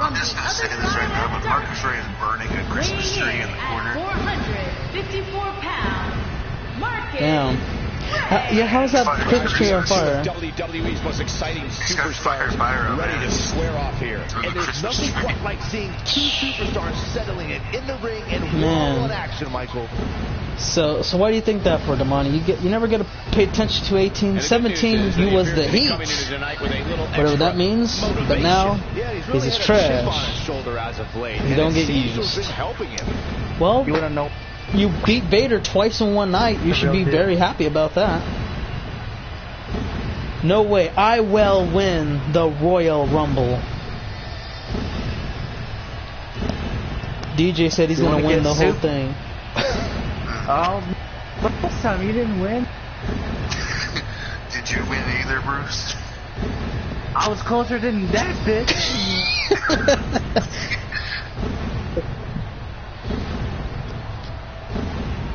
S6: I'm just going to say this right now, but Marcus Ray is burning a Christmas tree in the corner.
S1: 454 pounds, Marcus.
S3: Damn. Yeah, how's that Christmas tree on fire?
S2: WWE's most exciting superstars
S6: fire,
S2: ready
S6: man.
S2: to square off here.
S4: And there's nothing quite like seeing two superstars settling it in the ring and one-on-one action, Michael.
S3: So why do you think that for, Damani? You never get to pay attention to 18. 17, he was the heat. Whatever that means. But now, he's just trash. He don't get used. Well,
S5: You wanna know?
S3: you beat Vader twice in one night. You should be very happy about that. No way. I will win the Royal Rumble. DJ said he's going to win the whole thing.
S5: But this time you didn't win.
S6: Did you win either, Bruce?
S5: I was closer than that bitch.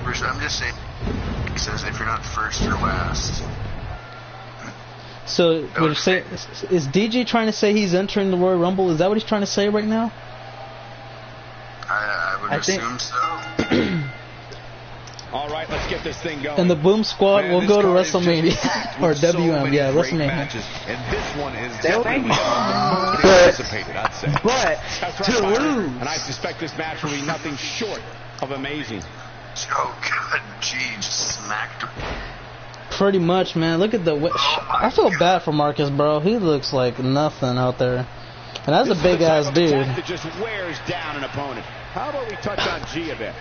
S6: Bruce, I'm just saying, he says if you're not first, you're last.
S3: So, what you're saying, is DJ trying to say he's entering the Royal Rumble? Is that what he's trying to say right now?
S6: I would assume so.
S2: All right, let's get this thing going.
S3: And the Boom Squad will go to WrestleMania. Or WM, yeah, WrestleMania.
S4: Matches, and this one is definitely anticipated, I'd say.
S5: But
S2: That's
S5: to
S2: right,
S5: lose.
S2: and I suspect this match will be nothing short of amazing.
S6: Oh, God, gee, just smacked him.
S3: Pretty much, man. Look at the... I feel bad for Marcus, bro. He looks like nothing out there. And that's a big-ass dude.
S2: That just wears down an opponent. How about we touch on G a bit?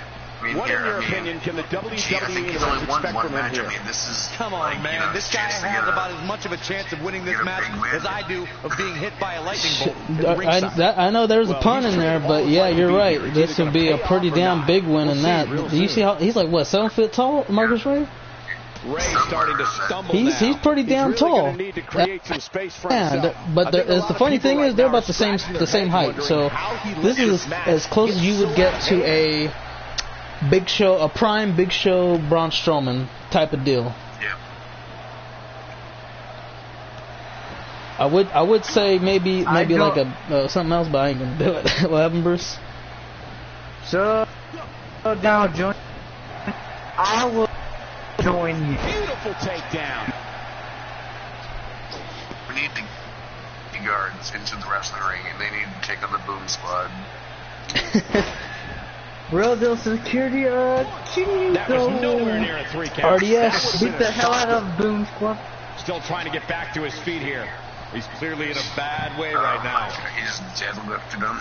S2: What, in your opinion, can the WWE
S6: Gee, I think he's only won
S2: expect
S6: one
S2: from him
S6: match.
S2: here?
S6: I mean, this is
S4: Come on,
S6: like,
S4: man.
S6: You know,
S4: This guy has about as much of a chance of winning this match as I do of being hit by a lightning bolt.
S3: I know there's a pun in there, but yeah, you're right. This would be a pretty damn big win in that. Do you see how he's like, what, 7 foot tall, Marcus Ray?
S2: Ray starting to stumble
S3: He's pretty damn tall.
S2: Need to create some space for
S3: But the funny thing is, they're about the same height. So this is as close as you would get to a Big Show, a prime Big Show Braun Strowman type of deal.
S6: Yeah.
S3: I would say maybe like a something else, but I ain't gonna do it. What happened, Bruce?
S5: So now join. I will join you.
S2: Beautiful takedown.
S6: We need to get guards into the wrestling ring, and they need to take on the Boom Squad.
S5: Real deal security.
S2: That was nowhere near a 3 count.
S3: RDS.
S5: Beat the hell out of Boom Squad.
S2: Still trying to get back to his feet here. He's clearly in a bad way right now.
S6: He just deadlifted him.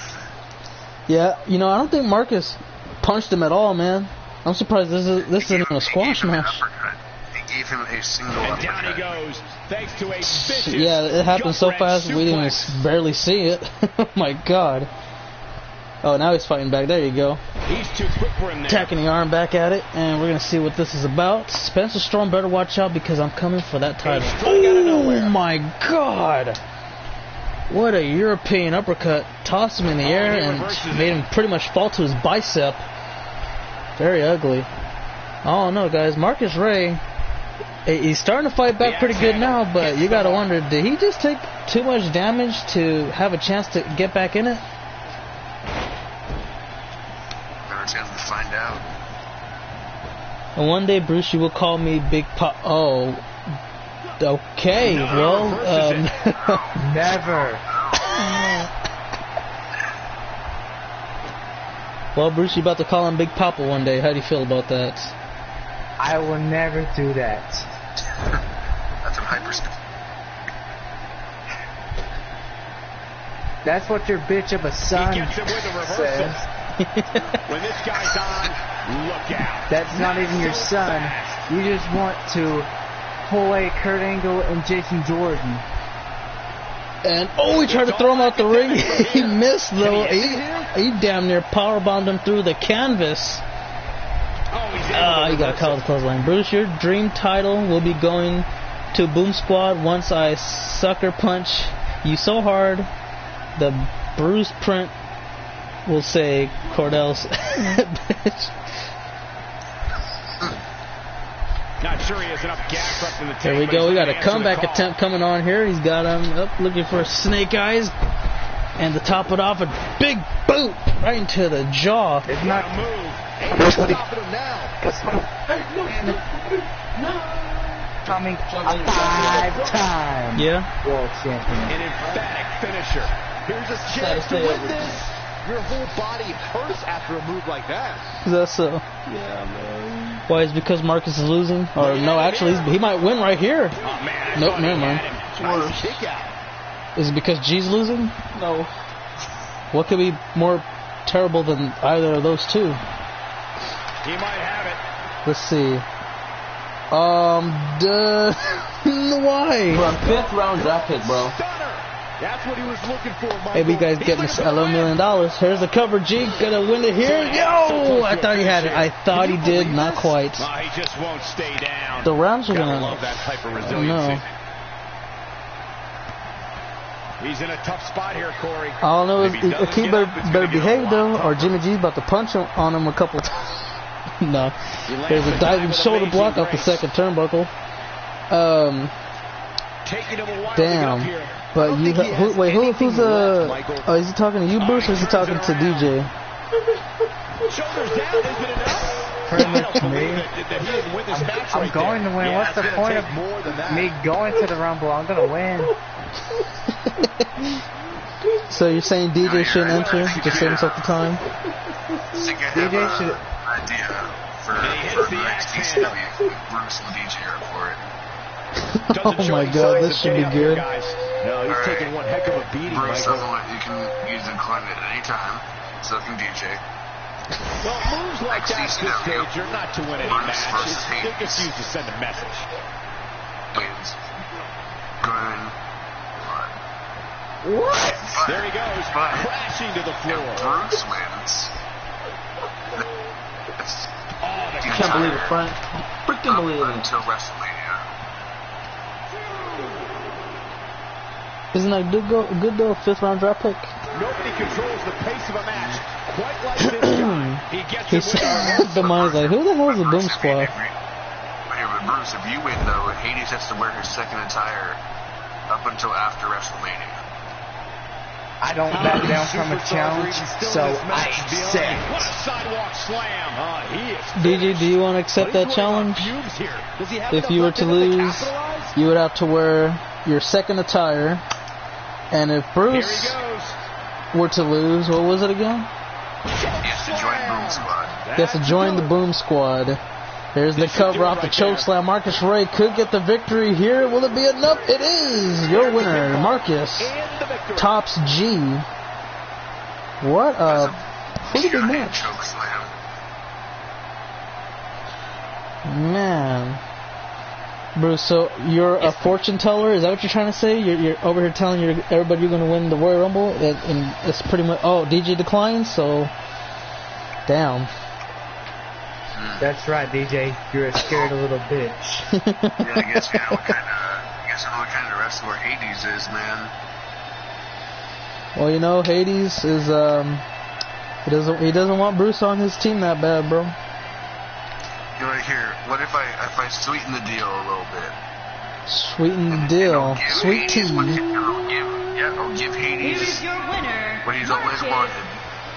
S3: Yeah, I don't think Marcus punched him at all, man. I'm surprised this isn't even a squash match.
S6: He gave him a single
S2: And down he
S6: uppercut.
S2: goes, thanks to a vicious
S3: Yeah, it happened so fast we didn't
S2: suplex.
S3: even barely see it. Oh my god. Oh, now he's fighting back. There you go.
S2: He's too quick for him there.
S3: Tacking the arm back at it, and we're gonna see what this is about. Spencer Storm better watch out because I'm coming for that title. Oh my god! What a European uppercut. Tossed him in the air and made him pretty much fall to his bicep. Very ugly. Oh no, guys. Marcus Ray, he's starting to fight back pretty good now, but you gotta wonder, did he just take too much damage to have a chance to get back in it?
S6: Better chance to find out.
S3: And one day, Bruce, you will call me Big Pop. Oh, okay. Well,
S5: Never.
S3: well, Bruce, you about to call him Big Papa one day. How do you feel about that?
S5: I will never do that.
S6: That's a hyperspeed.
S5: That's what your bitch of a son
S2: He gets it with a reversal.
S5: says.
S2: When this guy's on, look out.
S5: That's not even your son. You just want to pull away Kurt Angle and Jason Jordan.
S3: And he tried to throw him out the ring. He missed though. He damn near powerbombed him through the canvas. You got to call the clothesline. Bruce, your dream title will be going to Boom Squad once I sucker punch you so hard the Bruce print will say Cordell's bitch.
S2: Not sure he has enough gas left in the tank.
S3: There we go. We got a comeback attempt coming on here. He's got him up looking for snake eyes. And to top it off, a big boot right into the jaw.
S5: It's not
S4: Move.
S5: That's what he-
S4: Stopping him now.
S5: coming a 5-time world champion.
S4: An emphatic finisher. Here's a chance to win this. Your whole body hurts after a move like that.
S3: Is that so?
S4: Yeah, man.
S3: Why? Is it because Marcus is losing? Or no, actually, he might win right here.
S4: Oh, man.
S3: Nope, never mind.
S4: Nice kick out.
S3: Is it because G's losing? No. What could be more terrible than either of those two?
S4: He might have it.
S3: Let's see. Why?
S7: Bro, 5th round draft pick, bro.
S4: Stunner. That's what he was looking for, Michael.
S3: Maybe you guys getting us $11 million. Here's the cover. G gonna win it here. Yo! I thought he had it. I thought he did. Not quite.
S4: Oh, he just won't stay down.
S3: The rounds are
S4: Gotta
S3: gonna.
S4: love that type of
S3: I
S4: resiliency.
S3: know.
S4: He's in a tough spot here, Corey.
S3: All I know is
S4: If he doesn't
S3: he
S4: get up, it's
S3: better
S4: gonna get a
S3: behave
S4: lot
S3: though, or
S4: tougher.
S3: Jimmy G's about to punch on him a couple times. No,
S4: He lands
S3: there's
S4: the
S3: a
S4: guy
S3: diving
S4: with
S3: shoulder
S4: amazing
S3: block off the
S4: grace.
S3: second turnbuckle.
S4: Taking him a while to get
S3: Damn.
S4: up here. I
S3: But
S4: don't
S3: you
S4: think he has
S3: wait,
S4: anything
S3: who's
S4: left, Michael.
S3: oh, is he talking to you, Bruce, or is he talking to DJ?
S4: Shoulders down, is it enough?
S5: Pretty
S4: I
S5: much
S4: don't believe
S5: me.
S4: that he didn't win this match
S5: I'm
S4: right
S5: going
S4: there.
S5: to win.
S4: Yeah,
S5: What's the
S4: it's gonna
S5: point
S4: take
S5: of
S4: more than that.
S5: me going to the Rumble? I'm gonna win.
S3: So you're saying DJ shouldn't enter? Just save himself the time?
S6: I think I have
S5: DJ should.
S6: an idea for
S4: And he hits
S6: the
S4: the
S6: next
S4: axe
S6: DCW. Bruce and DJ are for it.
S3: Oh my God, this should be good.
S4: No, he's
S6: All
S4: taking
S6: right.
S4: one heck of a beating,
S6: Bruce
S4: Michael.
S6: doesn't want you can use the climb at any time. So can DJ.
S4: Well, moves like that at this stage are not to win any
S6: Bruce
S4: match.
S6: versus
S4: They're
S6: Hades.
S4: just used to send a message.
S6: Wins. Going.
S5: What?
S4: There he goes,
S6: But
S4: crashing to the floor.
S6: if Bruce wins. It's
S4: Oh, the
S7: I can't believe it, Frank. Freaking believe it.
S6: until WrestleMania.
S3: Isn't that good though? 5th round draft pick.
S4: Nobody controls the pace of a match quite like this guy. He gets
S3: He
S4: it with
S3: said, the mind's like, who the hell is the Boom Squad?
S6: But Bruce, if you win though, Hades has to wear his second attire up until after WrestleMania.
S5: I don't back down from a challenge, so I
S4: What
S5: accept.
S4: a sidewalk slam. He is
S3: DJ, do you want to accept that challenge? If you were to lose, you would have to wear your second attire. And if Bruce were to lose, what was it again?
S6: He has to join Boom Squad.
S3: He has to join the Boom Squad. There's the cover off the choke slam. Marcus Ray could get the victory here. Will it be enough? It is. Your winner, Marcus Tops G. What a pretty good match.
S6: Choke slam.
S3: Man. Bruce, so you're a fortune teller? Is that what you're trying to say? You're over here telling everybody you're going to win the Royal Rumble? And it's pretty much... Oh, DJ declines, so... Damn.
S5: That's right, DJ. You're a scared little bitch.
S6: Yeah, I guess we know what kind of wrestler Hades is, man.
S3: Well, you know, Hades is... He doesn't want Bruce on his team that bad, bro.
S6: You're right here. What if I sweeten the deal a little bit?
S3: Sweeten the deal. Sweet tea.
S6: I'll give Hades
S1: Here's your winner,
S6: what he's always
S1: Marcus
S6: wanted.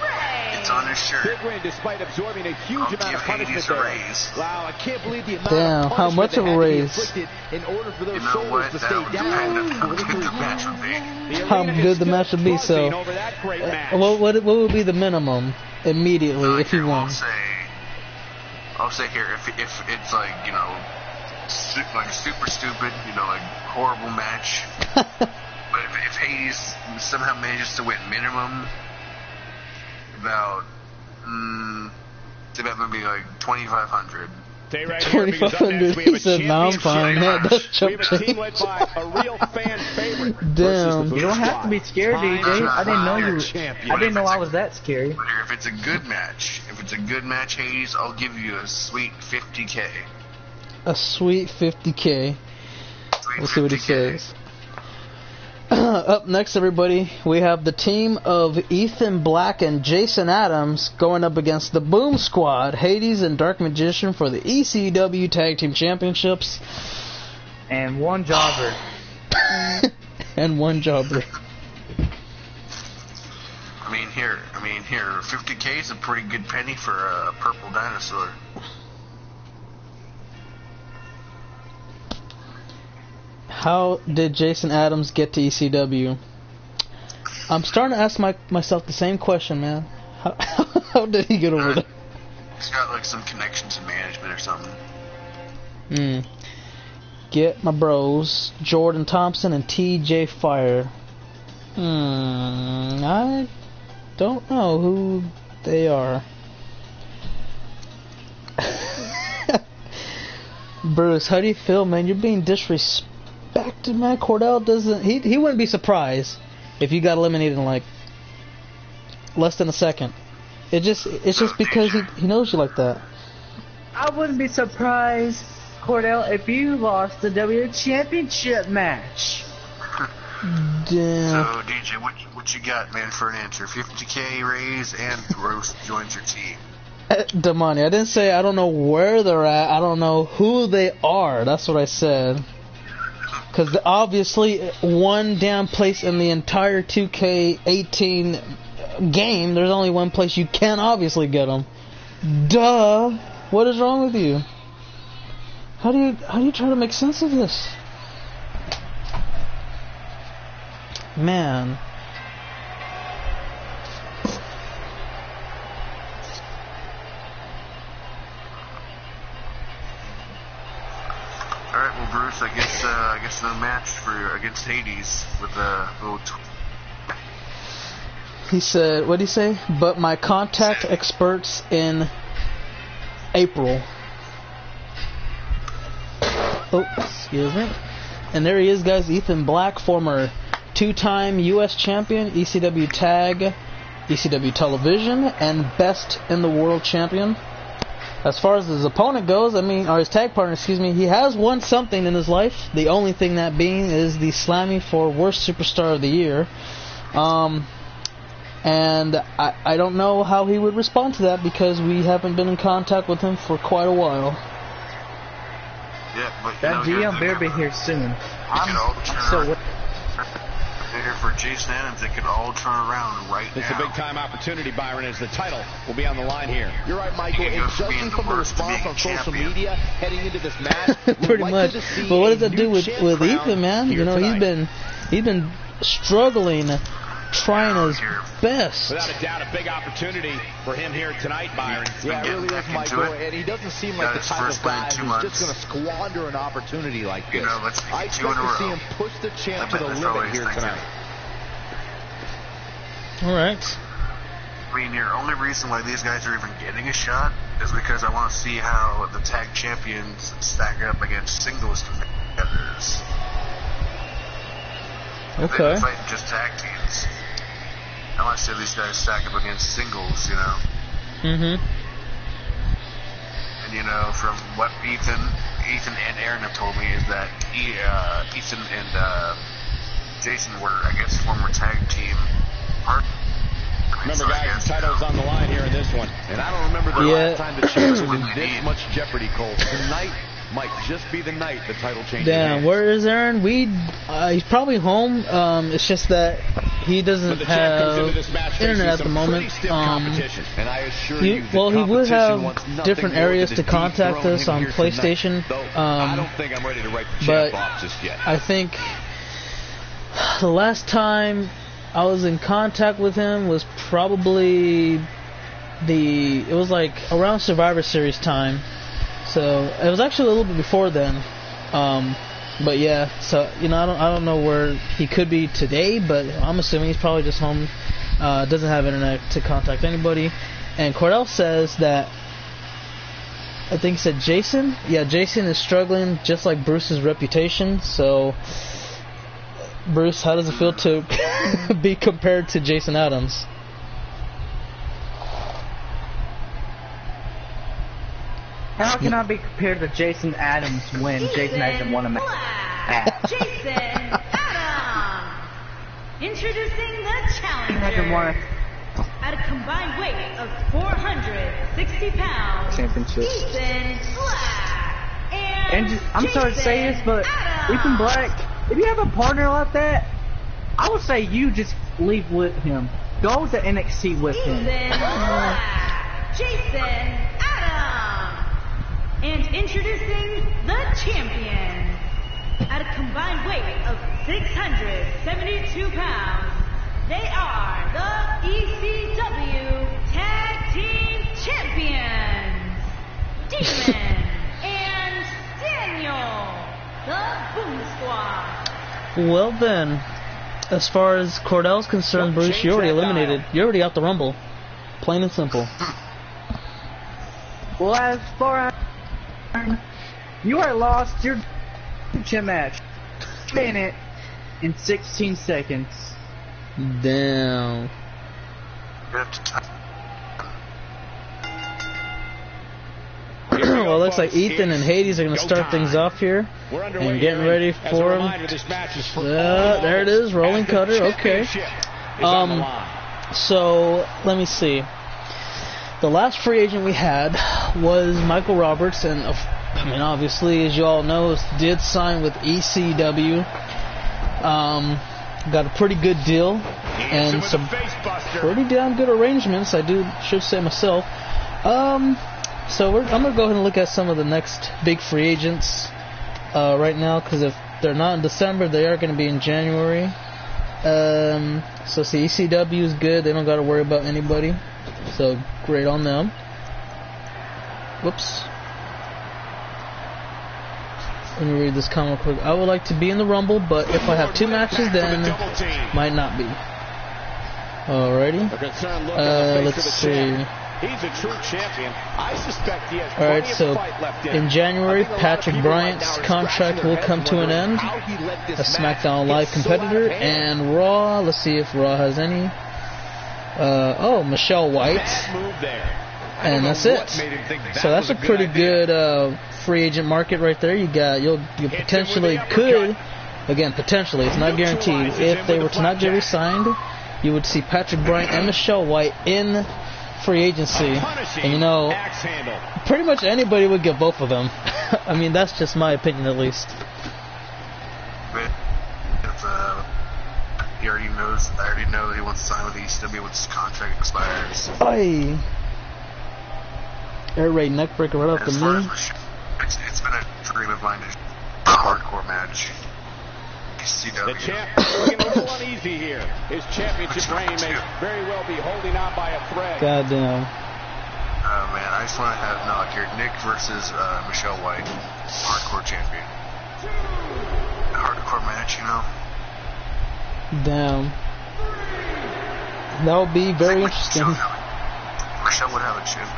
S1: Ray.
S6: It's on his shirt.
S4: Big win despite absorbing a huge
S6: I'll
S4: amount
S6: give
S4: of punishment
S6: Hades a
S4: there.
S6: raise.
S4: Wow, I can't believe the amount
S3: Damn,
S4: of
S3: how
S4: punishment
S3: much of a
S4: that had to be
S3: raise?
S4: inflicted in order for those
S6: You know
S4: shoulders
S6: what?
S4: to
S6: That
S4: stay
S6: would depend on
S4: down.
S6: how good the match would be.
S4: The
S3: How
S4: arena
S3: good
S4: is
S3: the match
S4: still
S3: would be, so...
S4: buzzing over that great match.
S3: What would be the minimum immediately if he won?
S6: I'll say here, if it's like, you know, like super stupid, you know, like horrible match. But if Hades somehow manages to win minimum about maybe like 2,500.
S4: Stay right here because up next
S3: 2,500.
S4: we have
S3: He
S4: a
S3: said, "No, I'm fine."
S6: championship
S3: Man, that's
S6: match.
S4: We
S3: chump
S4: have a team led by a real fan favorite.
S3: Damn.
S5: You don't have to be scared, DJ. I didn't know you. I didn't know I was that scary.
S6: But here, if it's a good match, Hades, I'll give you a sweet 50K.
S3: A sweet 50K.
S6: Sweet
S3: We'll see what he
S6: 50K.
S3: says. Up next, everybody, we have the team of Ethan Black and Jason Adams going up against the Boom Squad, Hades and Dark Magician for the ECW Tag Team Championships.
S5: And one jobber.
S3: And one jobber.
S6: here, 50K is a pretty good penny for a purple dinosaur.
S3: How did Jason Adams get to ECW? I'm starting to ask myself the same question, man. How did he get over there?
S6: He's got like some connections in management or something.
S3: Get my bros, Jordan Thompson and TJ Fire. I don't know who they are. Bruce, how do you feel, man? You're being disrespected, man. Cordell doesn't... He wouldn't be surprised if you got eliminated in, like, less than a second. It's just because he knows you like that.
S5: I wouldn't be surprised, Cordell, if you lost the WWE Championship match.
S3: Damn.
S6: So, DJ, what you got, man, for an answer? 50K raise and Bruce joins your team.
S3: Damani, I didn't say I don't know where they're at. I don't know who they are. That's what I said. Because obviously, one damn place in the entire 2K18 game, there's only one place you can obviously get them. Duh. What is wrong with you? How do you try to make sense of this? Man.
S6: Alright, well, Bruce, I guess no match against Hades with a little...
S3: He said, what did he say? But my contact experts in April. Oh, excuse me. And there he is, guys. Ethan Black, former two-time U.S. champion, ECW Tag, ECW Television, and Best in the World champion. As far as his opponent goes, or his tag partner, excuse me, he has won something in his life. The only thing that being is the Slammy for Worst Superstar of the Year. And I don't know how he would respond to that because we haven't been in contact with him for quite a while.
S6: Yeah, but
S5: that GM better be here soon.
S6: For Jason Adams, they could all turn around right now.
S2: It's a big-time opportunity, Byron, as the title will be on the line here. You're right, Michael. And judging from the response on social media heading into this match,
S3: pretty much. But what does that do with Ethan, man? You know, he's been struggling, trying his best.
S2: Without a doubt, a big opportunity for him here tonight, Byron.
S4: Yeah, it really is, Michael. And he doesn't seem like the type of guy who's just going to squander an opportunity like this. I expect to see him push the champ to the limit here tonight.
S3: Alright.
S6: I mean, the only reason why these guys are even getting a shot is because I want to see how the tag champions stack up against singles competitors.
S3: Okay.
S6: They're fighting just tag teams. I want to see these guys stack up against singles, you know.
S3: Mm-hmm.
S6: And, you know, from what Ethan and Aaron have told me is that Ethan and Jason were, I guess, former tag team partners.
S2: Remember, guys, the title's on the line here in this one.
S4: And I don't remember the last time the champ was in this much jeopardy, Cole. Tonight might just be the night the title changes.
S3: Damn, where is Aaron? He's probably home. It's just that he doesn't have internet at the moment.
S4: And I assure you,
S3: he would have different areas to contact us on PlayStation.
S4: I don't think I'm ready to write the champ off just yet.
S3: I think the last time I was in contact with him was probably it was like around Survivor Series time. So it was actually a little bit before then. But yeah, so you know, I don't know where he could be today, but I'm assuming he's probably just home. Doesn't have internet to contact anybody. And Cordell says that, I think he said Jason. Yeah, Jason is struggling just like Bruce's reputation. So Bruce, how does it feel to be compared to Jason Adams?
S5: How can I be compared to Jason Adams when Jason Adams won a match?
S1: Jason Adams! Introducing the challenger. At a combined weight of 460 pounds,
S5: Championship.
S1: Ethan Black. And
S5: I'm sorry to say this, but Ethan Black, if you have a partner like that, I would say you just leave with him. go to NXT with him.
S1: Jason Adams. And introducing the champions at a combined weight of 672 pounds. They are the ECW Tag Team Champions, Demon and Daniel, the Boom Squad.
S3: Well then, as far as Cordell's concerned, Bruce, you're already eliminated. You're already out the Rumble. Plain and simple.
S5: Well, as far as you are lost your championship match, minute and 16 seconds.
S3: Damn. Well, it looks like Ethan and Hades are going to start things off here. And getting ready for him. There it is, rolling cutter, okay. So, let me see. The last free agent we had was Michael Roberts, and I mean, obviously, as you all know, did sign with ECW. Got a pretty good deal and some pretty damn good arrangements, should say myself. So I'm gonna go ahead and look at some of the next big free agents right now, because if they're not in December, they are going to be in January. So see, ECW is good; they don't got to worry about anybody. So great on them. Whoops. Let me read this comment quick. I would like to be in the Rumble, but if I have 2 matches, then might not be. Alrighty. Let's see.
S2: He's a true champion. I suspect he has
S3: Alright, so in January, Patrick Bryant's contract will come to an end. A SmackDown Live competitor. And Raw, let's see if Raw has any. Michelle White. And that's it. So that's a pretty good free agent market right there. You potentially could, again, potentially, it's not guaranteed, if they were to not get re-signed, you would see Patrick Bryant and Michelle White in free agency. And you know, pretty much anybody would get both of them. I mean, that's just my opinion at least.
S6: He already knows. I already know that he wants to sign with ECW once his contract expires.
S3: Aye. Air raid neckbreaker right off the moon.
S6: It's been a dream of mine to a hardcore match. ECW.
S2: The champ looking a little uneasy here. His championship reign may very well be holding on by a thread.
S3: Goddamn.
S6: Oh man, I just want to have here Nick versus Michelle White, hardcore champion. A hardcore match, you know.
S3: Damn. That would be very interesting.
S6: Michelle would have a chance.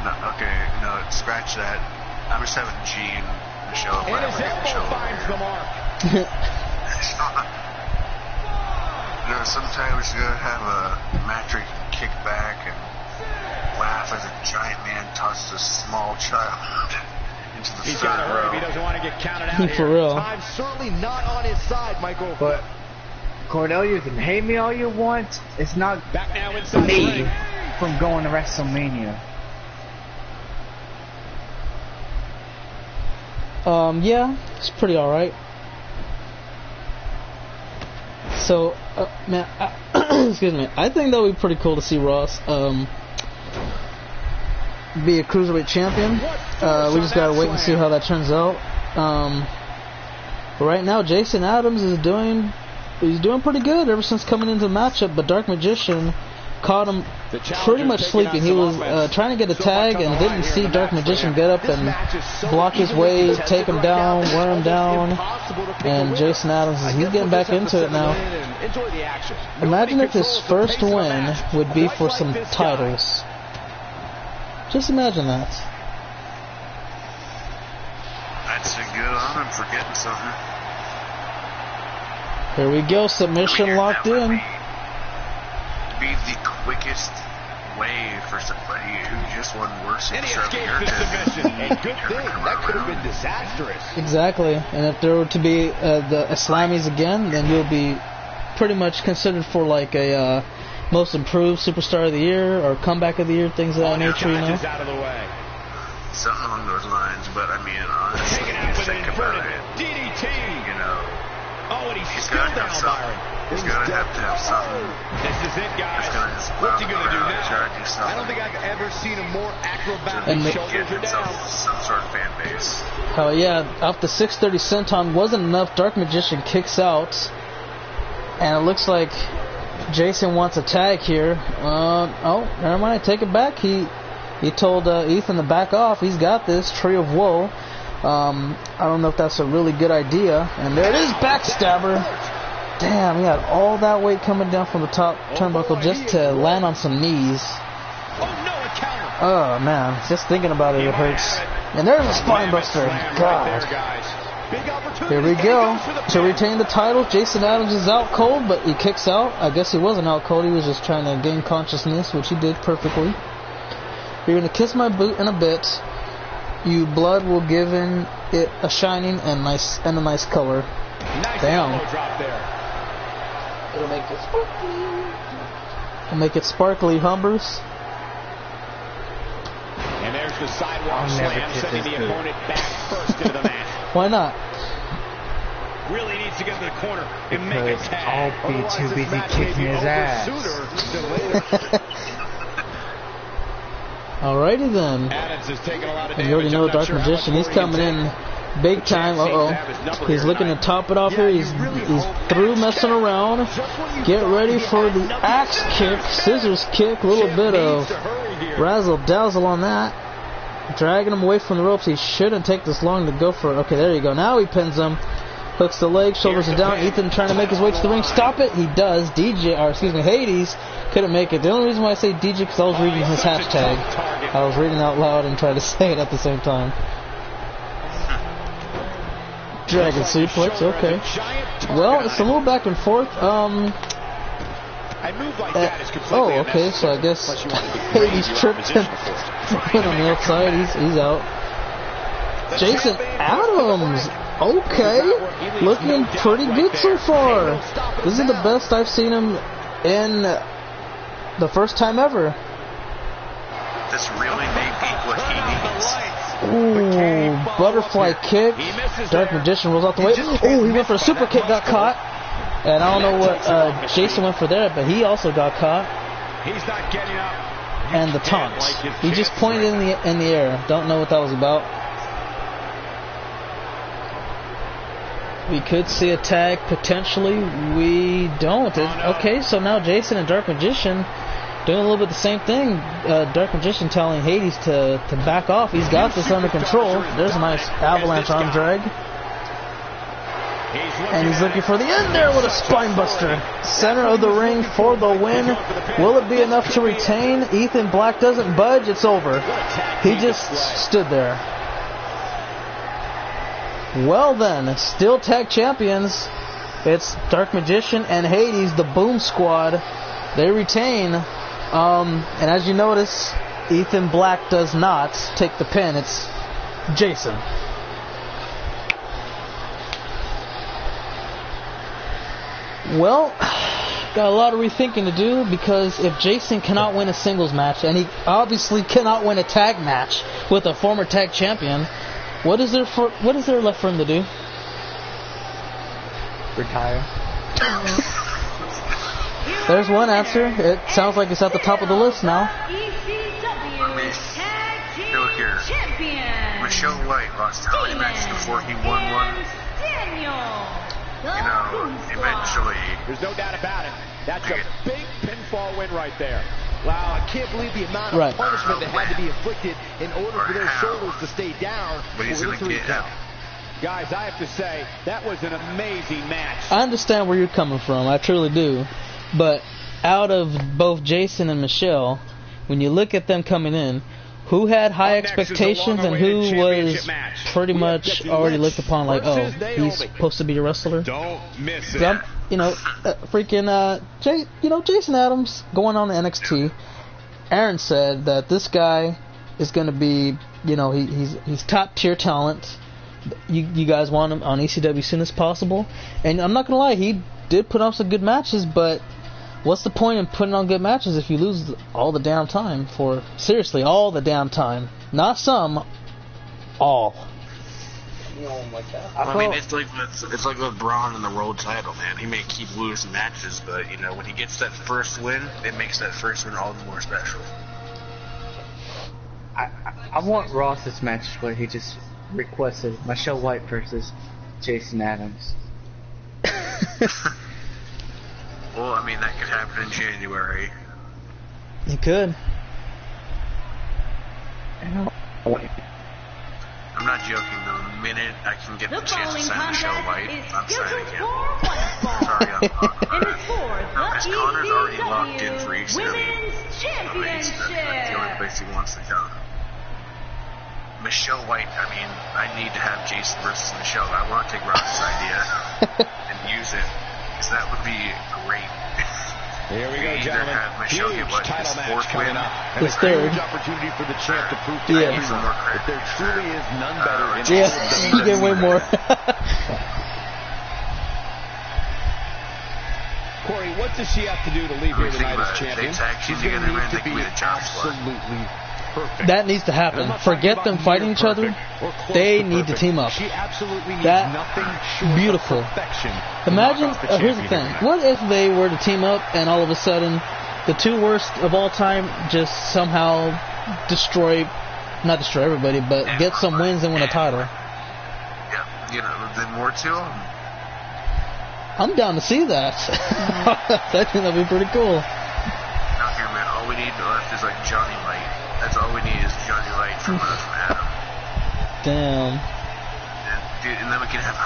S6: No, okay, no, scratch that. I'm just having Gene, Michelle,
S2: and his elbow finds the mark.
S6: You know, sometimes you gotta have a match where you can kick back and laugh as a giant man tosses a small child into the third row.
S2: He doesn't want to get counted out
S3: For real.
S4: Time's certainly not on his side, Michael.
S5: But Cordell, you can hate me all you want. It's not
S2: back now inside
S5: me
S2: the ring
S5: from going to WrestleMania.
S3: Yeah, it's pretty alright. So, man, excuse me. I think that would be pretty cool to see Ross be a cruiserweight champion. We just gotta wait and see how that turns out. But right now, Jason Adams is doing pretty good ever since coming into the matchup. But Dark Magician caught him pretty much sleeping. He was trying to get a tag and didn't see Dark Magician get up and block his way, take him down, wear him down. And Jason Adams, he's getting back into it now. Imagine if his first win would be for some titles. Just imagine that.
S6: I'd say good on him for getting something.
S3: Here we go, submission locked in.
S6: Be the quickest way for somebody who just won worse
S2: and he escaped the submission. A good thing. That could have been disastrous.
S3: Exactly. And if there were to be the Islamis again, then you'll be pretty much considered for like a most improved superstar of the year or comeback of the year, things of that nature, you know.
S2: Out of the way.
S6: Something along those lines, but I mean, honestly,
S2: Taken out with
S6: think
S2: an
S6: about
S2: inverted
S6: it.
S2: DDT.
S6: You know,
S2: Oh, and he's still down, Byron.
S6: He's going to have something.
S4: This is it, guys. What's he going to do now? I don't think I've ever seen a more acrobatic shoulders are down.
S6: Some sort of fan base.
S3: Oh yeah, off the 630 senton wasn't enough. Dark Magician kicks out. And it looks like Jason wants a tag here. Oh, never mind. Take it back. He told Ethan to back off. He's got this. Tree of Woe. I don't know if that's a really good idea. And there it is. Backstabber. Damn, he had all that weight coming down from the top turnbuckle just to land on some knees. Oh, man. Just thinking about it, it hurts. And there's a spine buster. God. Here we go. To retain the title, Jason Adams is out cold, but he kicks out. I guess he wasn't out cold. He was just trying to gain consciousness, which he did perfectly. You're going to kiss my boot in a bit. You blood will give in it a shining and a nice color. Damn. It'll make it sparkly. It'll make it sparkly, Humbers.
S2: And there's the sidewalk slam, sending the opponent back first into the match.
S3: Why not?
S2: Really needs to get to the corner and make a tag.
S5: I'll be too busy kicking his ass.
S3: Alrighty then.
S2: Adams is taking a lot of
S3: and you already know Dark Magician. He's coming in big time. He's looking to top it off here. He's through messing around. Get ready for the axe kick, scissors kick. A little bit of razzle dazzle on that. Dragging him away from the ropes. He shouldn't take this long to go for it. Okay, there you go. Now he pins him. Hooks the leg, shoulders it down. Ethan trying to make his way to the ring. Stop it. He does. Hades couldn't make it. The only reason why I say DJ because I was reading his hashtag. I was reading out loud and trying to say it at the same time. Dragon suplex, okay. Well, it's a little back and forth. Okay, so I guess Hades tripped him on the outside. He's out. Jason Adams, okay, looking pretty good so far. This is the best I've seen him in the first time ever.
S6: This really may be what he needs.
S3: Ooh, butterfly kick. Dark Magician rolls out the way. Oh, he went for a super kick, got caught. And I don't know what Jason went for there, but he also got caught.
S2: He's not getting up.
S3: And the taunt. He just pointed in the air. Don't know what that was about. We could see a tag potentially. We don't. Okay, so now Jason and Dark Magician doing a little bit the same thing. Dark Magician telling Hades to back off. He's got this under control. There's a nice avalanche arm drag. And he's looking for the end there with a spine buster. Center of the ring for the win. Will it be enough to retain? Ethan Black doesn't budge. It's over. He just stood there. Well then, still tag champions. It's Dark Magician and Hades, the Boom Squad. They retain. And as you notice, Ethan Black does not take the pin. It's Jason. Well, got a lot of rethinking to do because if Jason cannot win a singles match, and he obviously cannot win a tag match with a former tag champion, what is there left for him to do?
S5: Retire.
S3: There's one answer. It sounds like it's at the top of the list now.
S6: Look here. Michelle White lost how many matches before he won one? Eventually.
S2: There's no doubt about it. That's a big pinfall win right there.
S4: Wow, I can't believe the amount of punishment that had to be inflicted in order for those shoulders to stay down.
S6: But he's going to get out.
S2: Guys, I have to say, that was an amazing match.
S3: I understand where you're coming from. I truly do. But out of both Jason and Michelle, when you look at them coming in, who had high expectations and who was pretty much already looked upon like, oh, he's supposed to be a wrestler?
S2: Don't miss it.
S3: Jason Adams going on to NXT. Aaron said that this guy is going to be, he's top tier talent. You guys want him on ECW as soon as possible. And I'm not going to lie, he did put on some good matches, but what's the point in putting on good matches if you lose all the damn time seriously, all the damn time? Not some, all.
S6: I mean, it's like with Braun and the world title, man. He may keep losing matches, but you know, when he gets that first win, it makes that first win all the more special.
S5: I want Ross's match where he just requested Michelle White versus Jason Adams.
S6: Well, I mean, that could happen in January.
S3: You could.
S6: I'm not joking, though. The minute I can get the chance to sign Michelle White, I'm signing him. Sorry, I'm no, because Connor's already locked in for ECW. He's the only place he wants to go. Michelle White, I mean, I need to have Jason versus Michelle. I want to take Ross's idea and use it, because that would be great.
S4: Here we go, gentlemen. Huge title match coming up. And
S3: It's
S4: a
S3: third.
S4: huge opportunity for the champ to prove to
S3: Yeah.
S4: everyone that there truly is none better in
S3: Yeah,
S4: all of
S3: you get way more.
S4: Corey, what does she have to do to leave here tonight as champion? She's going to need to be absolutely perfect.
S3: That needs to happen. Forget them fighting each other. They need to team up.
S4: She absolutely needs
S3: That
S4: nothing short
S3: beautiful.
S4: of perfection.
S3: Imagine,
S4: to knock off the
S3: here's the
S4: champion
S3: thing.
S4: here
S3: What if they were to team up and all of a sudden the two worst of all time just somehow not destroy everybody, but get some wins and win a title?
S6: Yeah, you know, then more to them.
S3: I'm down to see that. I think that'd be pretty cool.
S6: Now here, man, all we need left is like Johnny Light. That's all we need is Johnny Light from Adam.
S3: Damn.
S6: And then we can have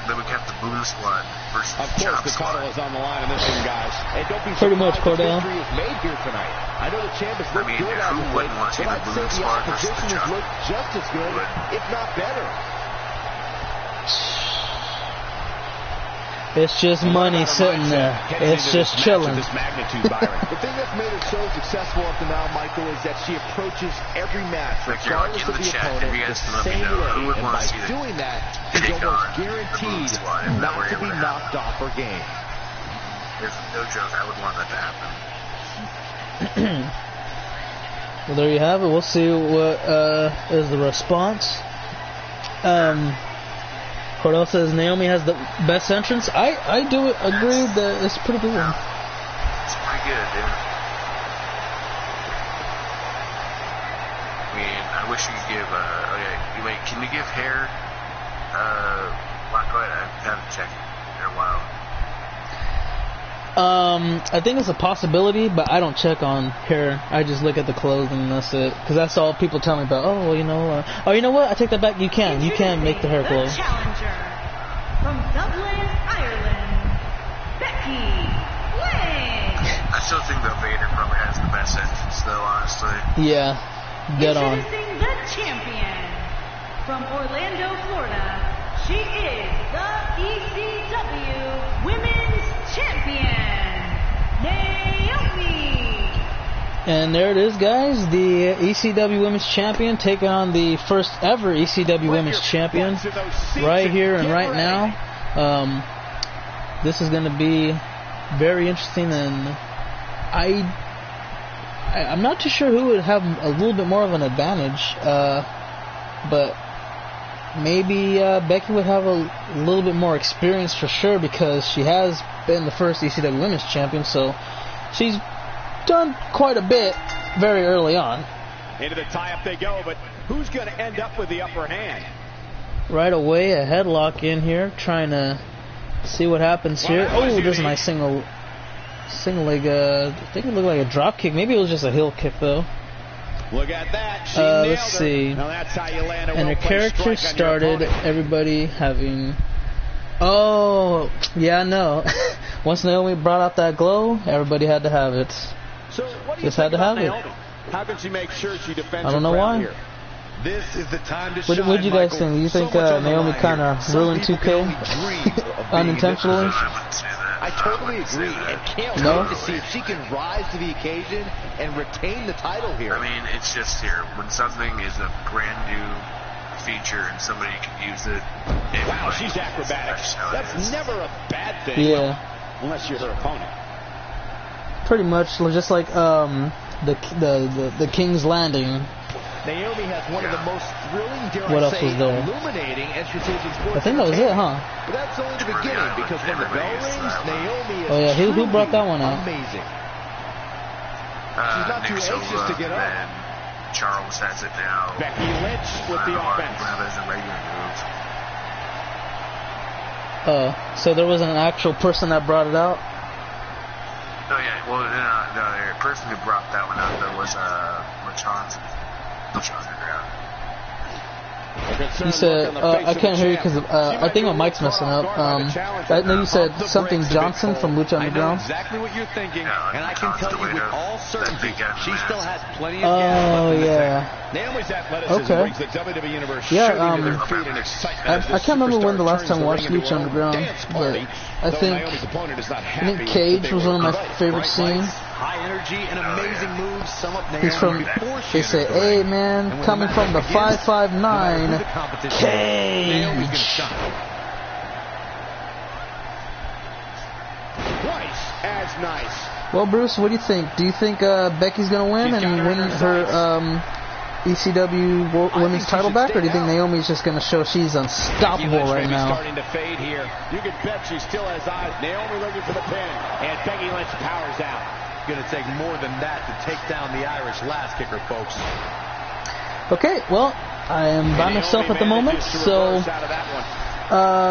S6: then we can have the Boom Squad versus
S4: Of course, the title is on the line in this one, guys. And don't be
S3: Pretty much,
S4: surprised if
S3: Cordell.
S4: history is made here tonight. I know the champ has looked good
S6: who
S4: as of late,
S6: wouldn't want to see
S4: but
S6: the
S4: I'd
S6: Boom
S4: say the
S6: Squad versus
S4: opposition
S6: the
S4: has
S6: Chuck?
S4: looked just as good, if not better.
S3: It's just money sitting there. It's just chilling.
S4: This magnitude, Byron. The thing that's made her so successful up to now, Michael, is that she approaches every match,
S6: Like you're like
S4: regardless
S6: in
S4: of
S6: the
S4: the
S6: chat,
S4: opponent,
S6: if you guys
S4: the
S6: can let me
S4: same
S6: know
S4: way.
S6: who would
S4: And
S6: want
S4: by
S6: to see
S4: doing that, she's
S6: take
S4: almost
S6: on the Boom
S4: guaranteed
S6: Squad if that
S4: not
S6: were
S4: to
S6: able
S4: be
S6: to
S4: knocked off her game.
S6: There's no joke. I would want that to happen.
S3: Well, there you have it. We'll see what is the response. Cordell says Naomi has the best entrance. I do agree that it's pretty good.
S6: It's pretty good, dude. I mean, I wish you could give, okay, wait, can you give hair, black white? I haven't checked in a while.
S3: I think it's a possibility, but I don't check on hair. I just look at the clothing and that's it. Because that's all people tell me about. Oh, well, you know. Oh, you know what? I take that back. You can make the hair glow.
S1: The challenger from Dublin, Ireland, Becky Lynch.
S6: I still think that Vader probably has the best entrance, though, honestly.
S3: Yeah, dead on.
S1: Introducing the champion from Orlando, Florida. She is the ECW Women's Champion, Naomi.
S3: And there it is, guys. The ECW Women's Champion taking on the first ever ECW Women's Champion right here and right now. This is going to be very interesting, and I'm not too sure who would have a little bit more of an advantage, but maybe Becky would have a little bit more experience for sure, because she has been the first ECW Women's Champion, so she's done quite a bit very early on.
S4: Into the tie-up they go, but who's going to end up with the upper hand?
S3: Right away, a headlock in here, trying to see what happens here. Oh, there's a nice single leg, I think it looked like a drop kick. Maybe it was just a heel kick, though.
S4: Look at that. She
S3: Let's see.
S4: Now that's how you land a
S3: And her character started everybody having... Oh, yeah, no. Once Naomi brought out that glow, everybody had to have it.
S4: So what do you
S3: Just
S4: think
S3: had to
S4: about
S3: have it.
S4: Naomi? How can she make sure she defends
S3: I don't know
S4: her
S3: why.
S4: ground here?
S6: This is the time to
S3: What
S6: shine,
S3: do you guys
S6: Michael.
S3: think? Do you think
S6: So much on the
S3: Naomi
S6: line
S3: kind
S6: here.
S3: of
S6: Some
S3: ruined
S6: people
S3: 2K?
S6: can only dream of being in this
S3: Unintentionally?
S6: position.
S4: I totally agree, and can't
S3: No?
S4: wait to see if she can rise to the occasion and retain the title here.
S6: I mean, it's just here. When something is a brand new feature and somebody can use it.
S4: Wow, she's acrobatics. That's never a bad thing.
S3: Yeah.
S4: Unless you're her opponent.
S3: Pretty much just like the King's Landing
S4: Naomi has one of the most thrilling, dare
S3: What
S4: I
S3: else
S4: say,
S3: was there?
S4: illuminating and strategic sports.
S3: I think that was it, huh?
S4: But that's only the beginning, because when the bell rings, Naomi is
S3: Oh yeah, who brought that one out?
S4: amazing. She's not too anxious to get up.
S6: And Charles has it now.
S2: Becky Lynch with the offense.
S6: As a regular move.
S3: So there wasn't an actual person that brought it out?
S6: Oh yeah, well, no, the person who brought that one out there was LaChan's ground.
S3: You said, I can't hear you because I think my mic's messing up. I know you said something Johnson from Lucha Underground.
S4: Exactly what you're thinking, and I can tell you with all certainty, she still has plenty of
S3: Oh, yeah.
S4: Naomi's athleticism brings the WWE Universe
S3: Yeah,
S4: shooting to their feet in excitement.
S3: I can't remember when the last time I watched Lucha Underground, but I think Cage was one of my favorite scenes.
S4: High energy and amazing moves sum up Naomi.
S3: He's from, they say, hey man, coming from the 559, Cage.
S2: Twice as nice.
S3: Well, Bruce, what do you think? Do you think Becky's going to win and win her ECW Women's title back, or do you think Naomi's just going to show she's unstoppable right now?
S2: Starting to fade here. You can bet she still has eyes. Naomi looking for the pin, and Becky Lynch powers out.
S4: Going to take more than that to take down the Irish last kicker, folks.
S3: Okay, well, I am by myself at the moment, so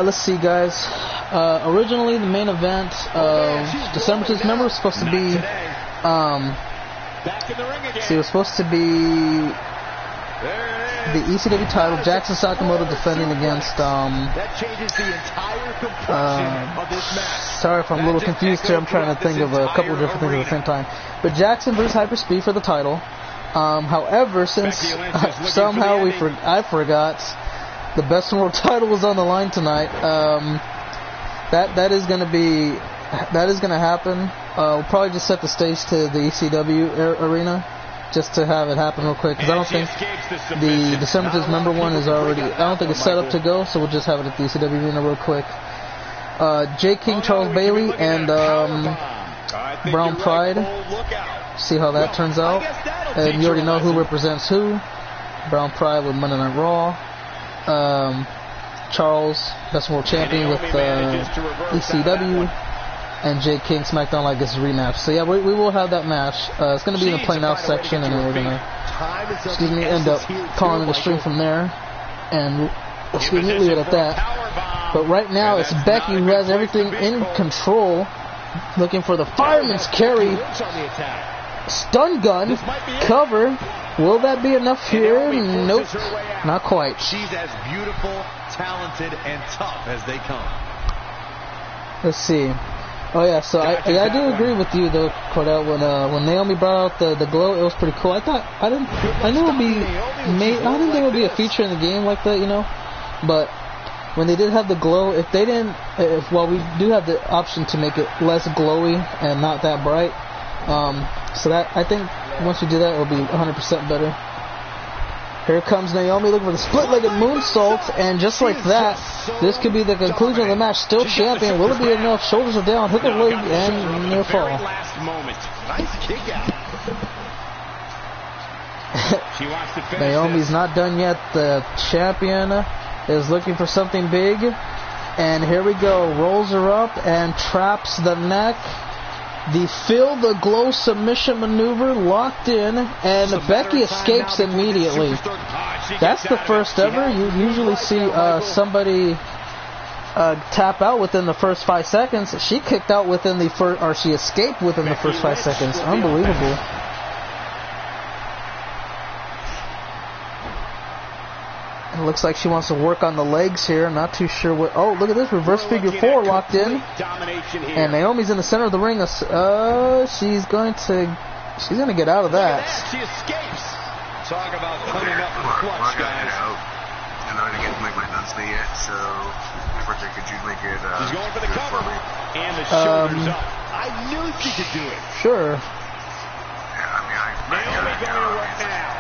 S3: let's see, guys. Originally, the main event of December Dismember was supposed to be, it was supposed to be the ECW title, Jackson Sakamoto defending against,
S4: that changes the entire complexion of this match.
S3: Sorry if I'm a little confused here. I'm trying to think of a couple of different things at the same time. But Jackson versus Hyperspeed for the title. However, since somehow I forgot the Best in the World title was on the line tonight, that is going to happen. We'll probably just set the stage to the ECW arena just to have it happen real quick, because I don't think the December Dismember one is already, I don't think it's set up to go, so we'll just have it at the ECW arena real quick. Jay King, Charles Bailey, and Brown Pride. See how that turns out. And you already know who represents who. Brown Pride with Monday Night Raw. Charles, Best World Champion with ECW. And Jay King, SmackDown like it's a rematch. So yeah, we will have that match. It's going to be in the play now section, and then we're going to, end up calling it a stream from there. And leave it at that. But right now, it's Becky who has everything in control, looking for the fireman's carry. Stun gun, cover. Will that be enough here? Nope, not quite.
S4: She's as beautiful, talented, and tough as they come.
S3: Let's see. Oh yeah, so I do agree with you though, Cordell. When Naomi brought out the glow, it was pretty cool. I knew it would be I didn't think it would be a feature in the game like that, you know. But when they did have the glow, we do have the option to make it less glowy and not that bright. So that, I think once we do that, it'll be 100% better. Here comes Naomi looking for the split-legged moonsault, and just like that, this could be the conclusion of the match. Still champion. Will it be enough? Shoulders are down, hook of leg, and near fall.
S4: Nice kick out.
S3: Naomi's not done yet. The champion is looking for something big, and here we go. Rolls her up and traps the neck. The Feel the Glow submission maneuver locked in, and Becky escapes immediately. That's the first ever. You usually see somebody tap out within the first 5 seconds. She kicked out within the first, or she escaped within the first 5 seconds. Unbelievable. It looks like she wants to work on the legs here. Not too sure what. Oh, look at this. Reverse figure 4 locked in. And Naomi's in the center of the ring. She's going to get out of that.
S4: She escapes. Talk about coming up with clutch, guys.
S6: I didn't make my nuts yet, so could you make it?
S2: She's going for the cover. And the shoulders up.
S4: I knew she could do it.
S3: Sure.
S2: Yeah, Naomi going to work now.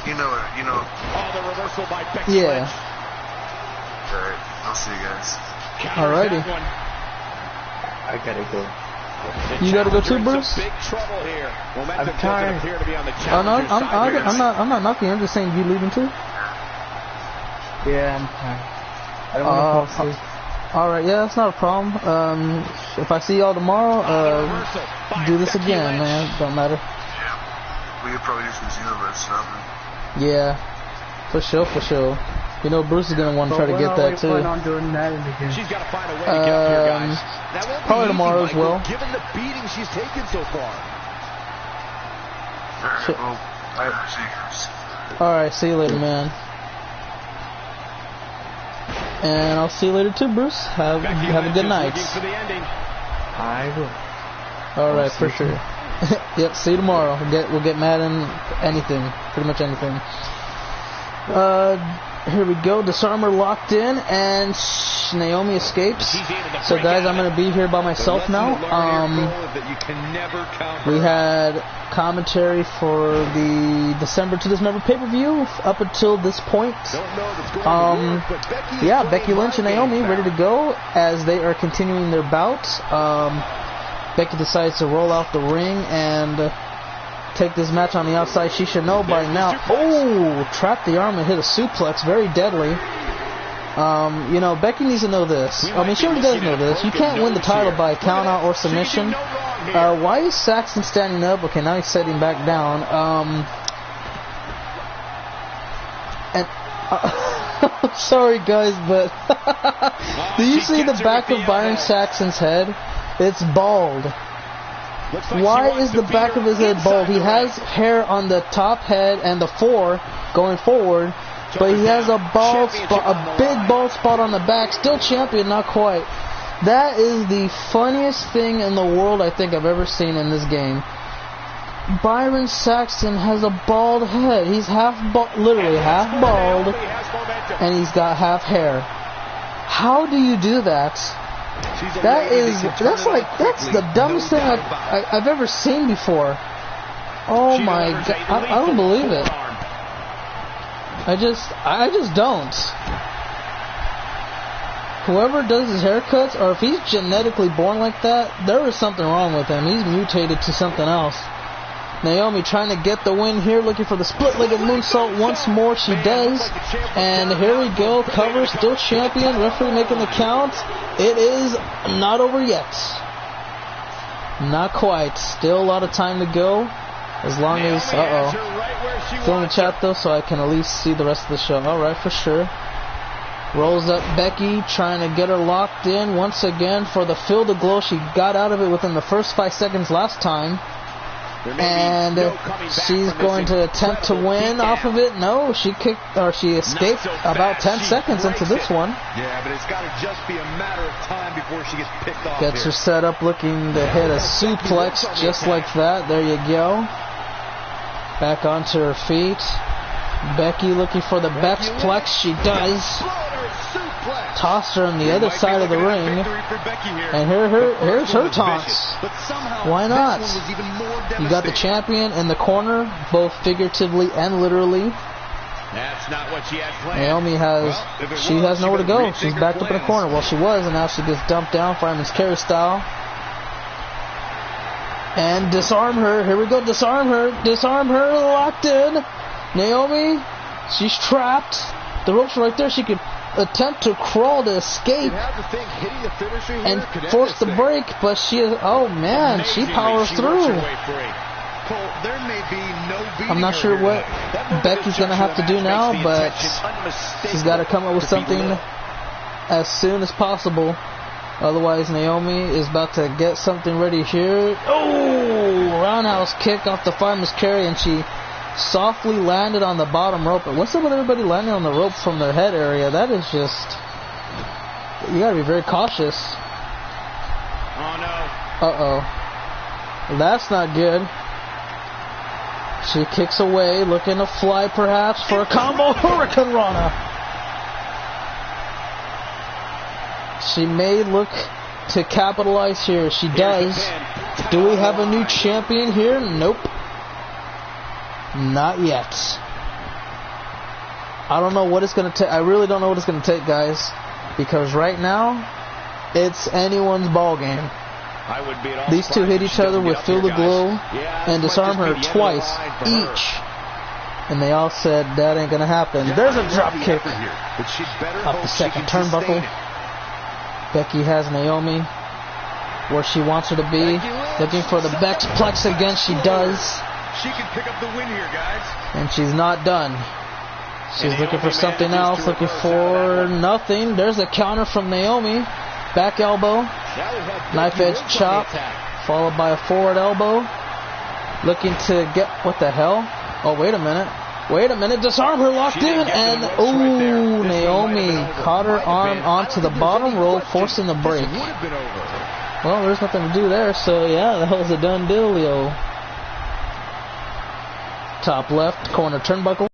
S6: You know.
S2: Oh, the reversal by Becky.
S3: Yeah.
S6: Alright, I'll see you guys.
S3: Alrighty.
S5: I gotta go.
S3: You gotta go too, Bruce?
S2: Big trouble here.
S5: I'm tired.
S3: Oh no, I'm not knocking. I'm just saying you leaving too.
S5: Yeah, I'm tired. I don't want to fall asleep.
S3: Alright, yeah, that's not a problem. If I see y'all tomorrow, do this again, man. Don't matter.
S6: Yeah. We could probably do some Xenoverse stuff.
S3: Yeah, for sure. You know, Bruce is gonna want to try to get that too.
S5: On doing that again.
S2: She's got to find a way to get up here, guys. That won't be
S3: probably
S2: easy,
S3: tomorrow as well.
S2: Given the beating she's taken so far.
S6: Alright, well, I see you guys.
S3: Alright, see you later, man. And I'll see you later too, Bruce. Have a good night.
S5: I will.
S3: Alright, for sure. Yep, see you tomorrow. We'll get Madden anything. Pretty much anything. Here we go. Disarmer locked in, and Naomi escapes. So, guys, I'm gonna be here by myself now. We had commentary for the December to Dismember pay-per-view up until this point. Yeah, Becky Lynch and Naomi ready to go as they are continuing their bout. Becky decides to roll out the ring and take this match on the outside. She should know by now. Oh, trapped the arm and hit a suplex. Very deadly. You know, Becky needs to know this. I mean, she already does know this. You can't win the title by countout or submission. Why is Saxton standing up? Okay, now he's sitting back down. Sorry, guys, but do you see the back of Byron Saxton's head? It's bald. Why is the back of his head bald? He has hair on the top head and the fore going forward, but he has a bald spot, a big bald spot on the back. Still champion, not quite. That is the funniest thing in the world I think I've ever seen in this game. Byron Saxton has a bald head. He's literally half bald, and he's got half hair. How do you do that? That's the dumbest thing I've ever seen before. Oh my god, I don't believe it. I just don't. Whoever does his haircuts, or if he's genetically born like that, there is something wrong with him. He's mutated to something else. Naomi trying to get the win here, looking for the split-legged moonsault once more. She does. And here we go. Cover, still champion. Referee making the count. It is not over yet. Not quite. Still a lot of time to go. As long as... Still in the chat, though, so I can at least see the rest of the show. Alright, for sure. Rolls up Becky, trying to get her locked in once again for the Feel the Glow. She got out of it within the first 5 seconds last time. And she's going to attempt to win off of it. No, she escaped about 10 seconds into this one.
S4: Yeah, but it's got to just be a matter of time before she gets picked off.
S3: Gets her set up, looking to hit a suplex just like that. There you go. Back onto her feet. Becky looking for the Bexplex. She does. Tossed her on the other side of the ring. And here's her taunts. Why not? You got the champion in the corner, both figuratively and literally.
S2: That's not what she has planned.
S3: Naomi has nowhere to go. She's backed up in the corner. Well, she was, and now she gets dumped down, Fireman's Carry style. And disarm her. Here we go. Disarm her. Disarm her. Locked in. Naomi, she's trapped. The ropes are right there. She could attempt to crawl to escape and force the break, but oh man, she powers through. I'm not sure what Becky's gonna have to do now, but she's got to come up with something as soon as possible. Otherwise, Naomi is about to get something ready here. Oh, roundhouse kick off the Fireman's Carry, and she softly landed on the bottom rope. And what's up with everybody landing on the rope from their head area? That is just... You gotta be very cautious.
S2: Oh no.
S3: Uh-oh. That's not good. She kicks away, looking to fly perhaps for a combo Hurricane Rana. She may look to capitalize here. She does. Do we have a new champion here? Nope. Not yet. I don't know what it's going to take. I really don't know what it's going to take, guys. Because right now, it's anyone's ball game.
S2: I would be at all
S3: These two hit each other with Feel the Glow and Disarm Her twice each. And they all said, that ain't gonna happen. There's a drop kick off the second turnbuckle. Becky has Naomi where she wants her to be. Looking for the Bexplex again. She does.
S4: She can pick up the win here, guys.
S3: And she's not done. She's looking for something else. Looking for nothing. There's a counter from Naomi. Back elbow. Knife edge chop. Followed by a forward elbow. Looking to get... What the hell? Oh, wait a minute. Wait a minute. Disarm Her locked in. And, ooh, Naomi caught her arm onto the bottom rope, forcing the break. Well, there's nothing to do there. So, yeah, that was a done deal, yo. Top left, corner turnbuckle.